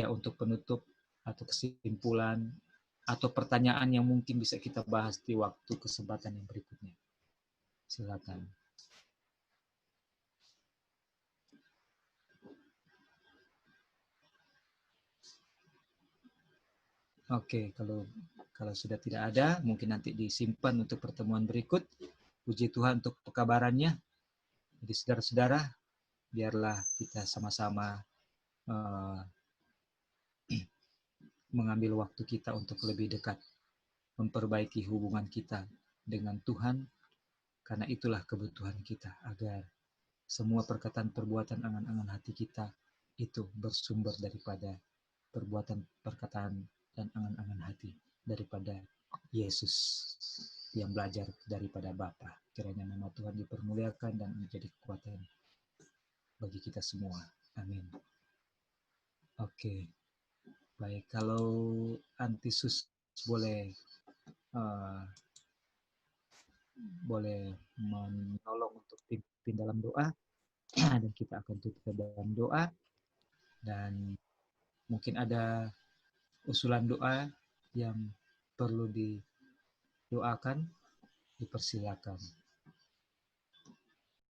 untuk penutup atau kesimpulan atau pertanyaan yang mungkin bisa kita bahas di waktu kesempatan yang berikutnya. Silakan. Oke, kalau sudah tidak ada, mungkin nanti disimpan untuk pertemuan berikut. Puji Tuhan untuk pekabarannya. Jadi saudara-saudara, biarlah kita sama-sama mengambil waktu kita untuk lebih dekat, memperbaiki hubungan kita dengan Tuhan, karena itulah kebutuhan kita, agar semua perkataan, perbuatan, angan-angan hati kita itu bersumber daripada perbuatan, perkataan, dan angan-angan hati daripada Yesus yang belajar daripada Bapa. Kiranya nama Tuhan dipermuliakan dan menjadi kekuatan bagi kita semua. Amin. Oke. Baik, kalau Antisus boleh menolong untuk pimpin dalam doa, dan kita akan tutup dalam doa, dan mungkin ada usulan doa yang perlu didoakan, dipersilakan.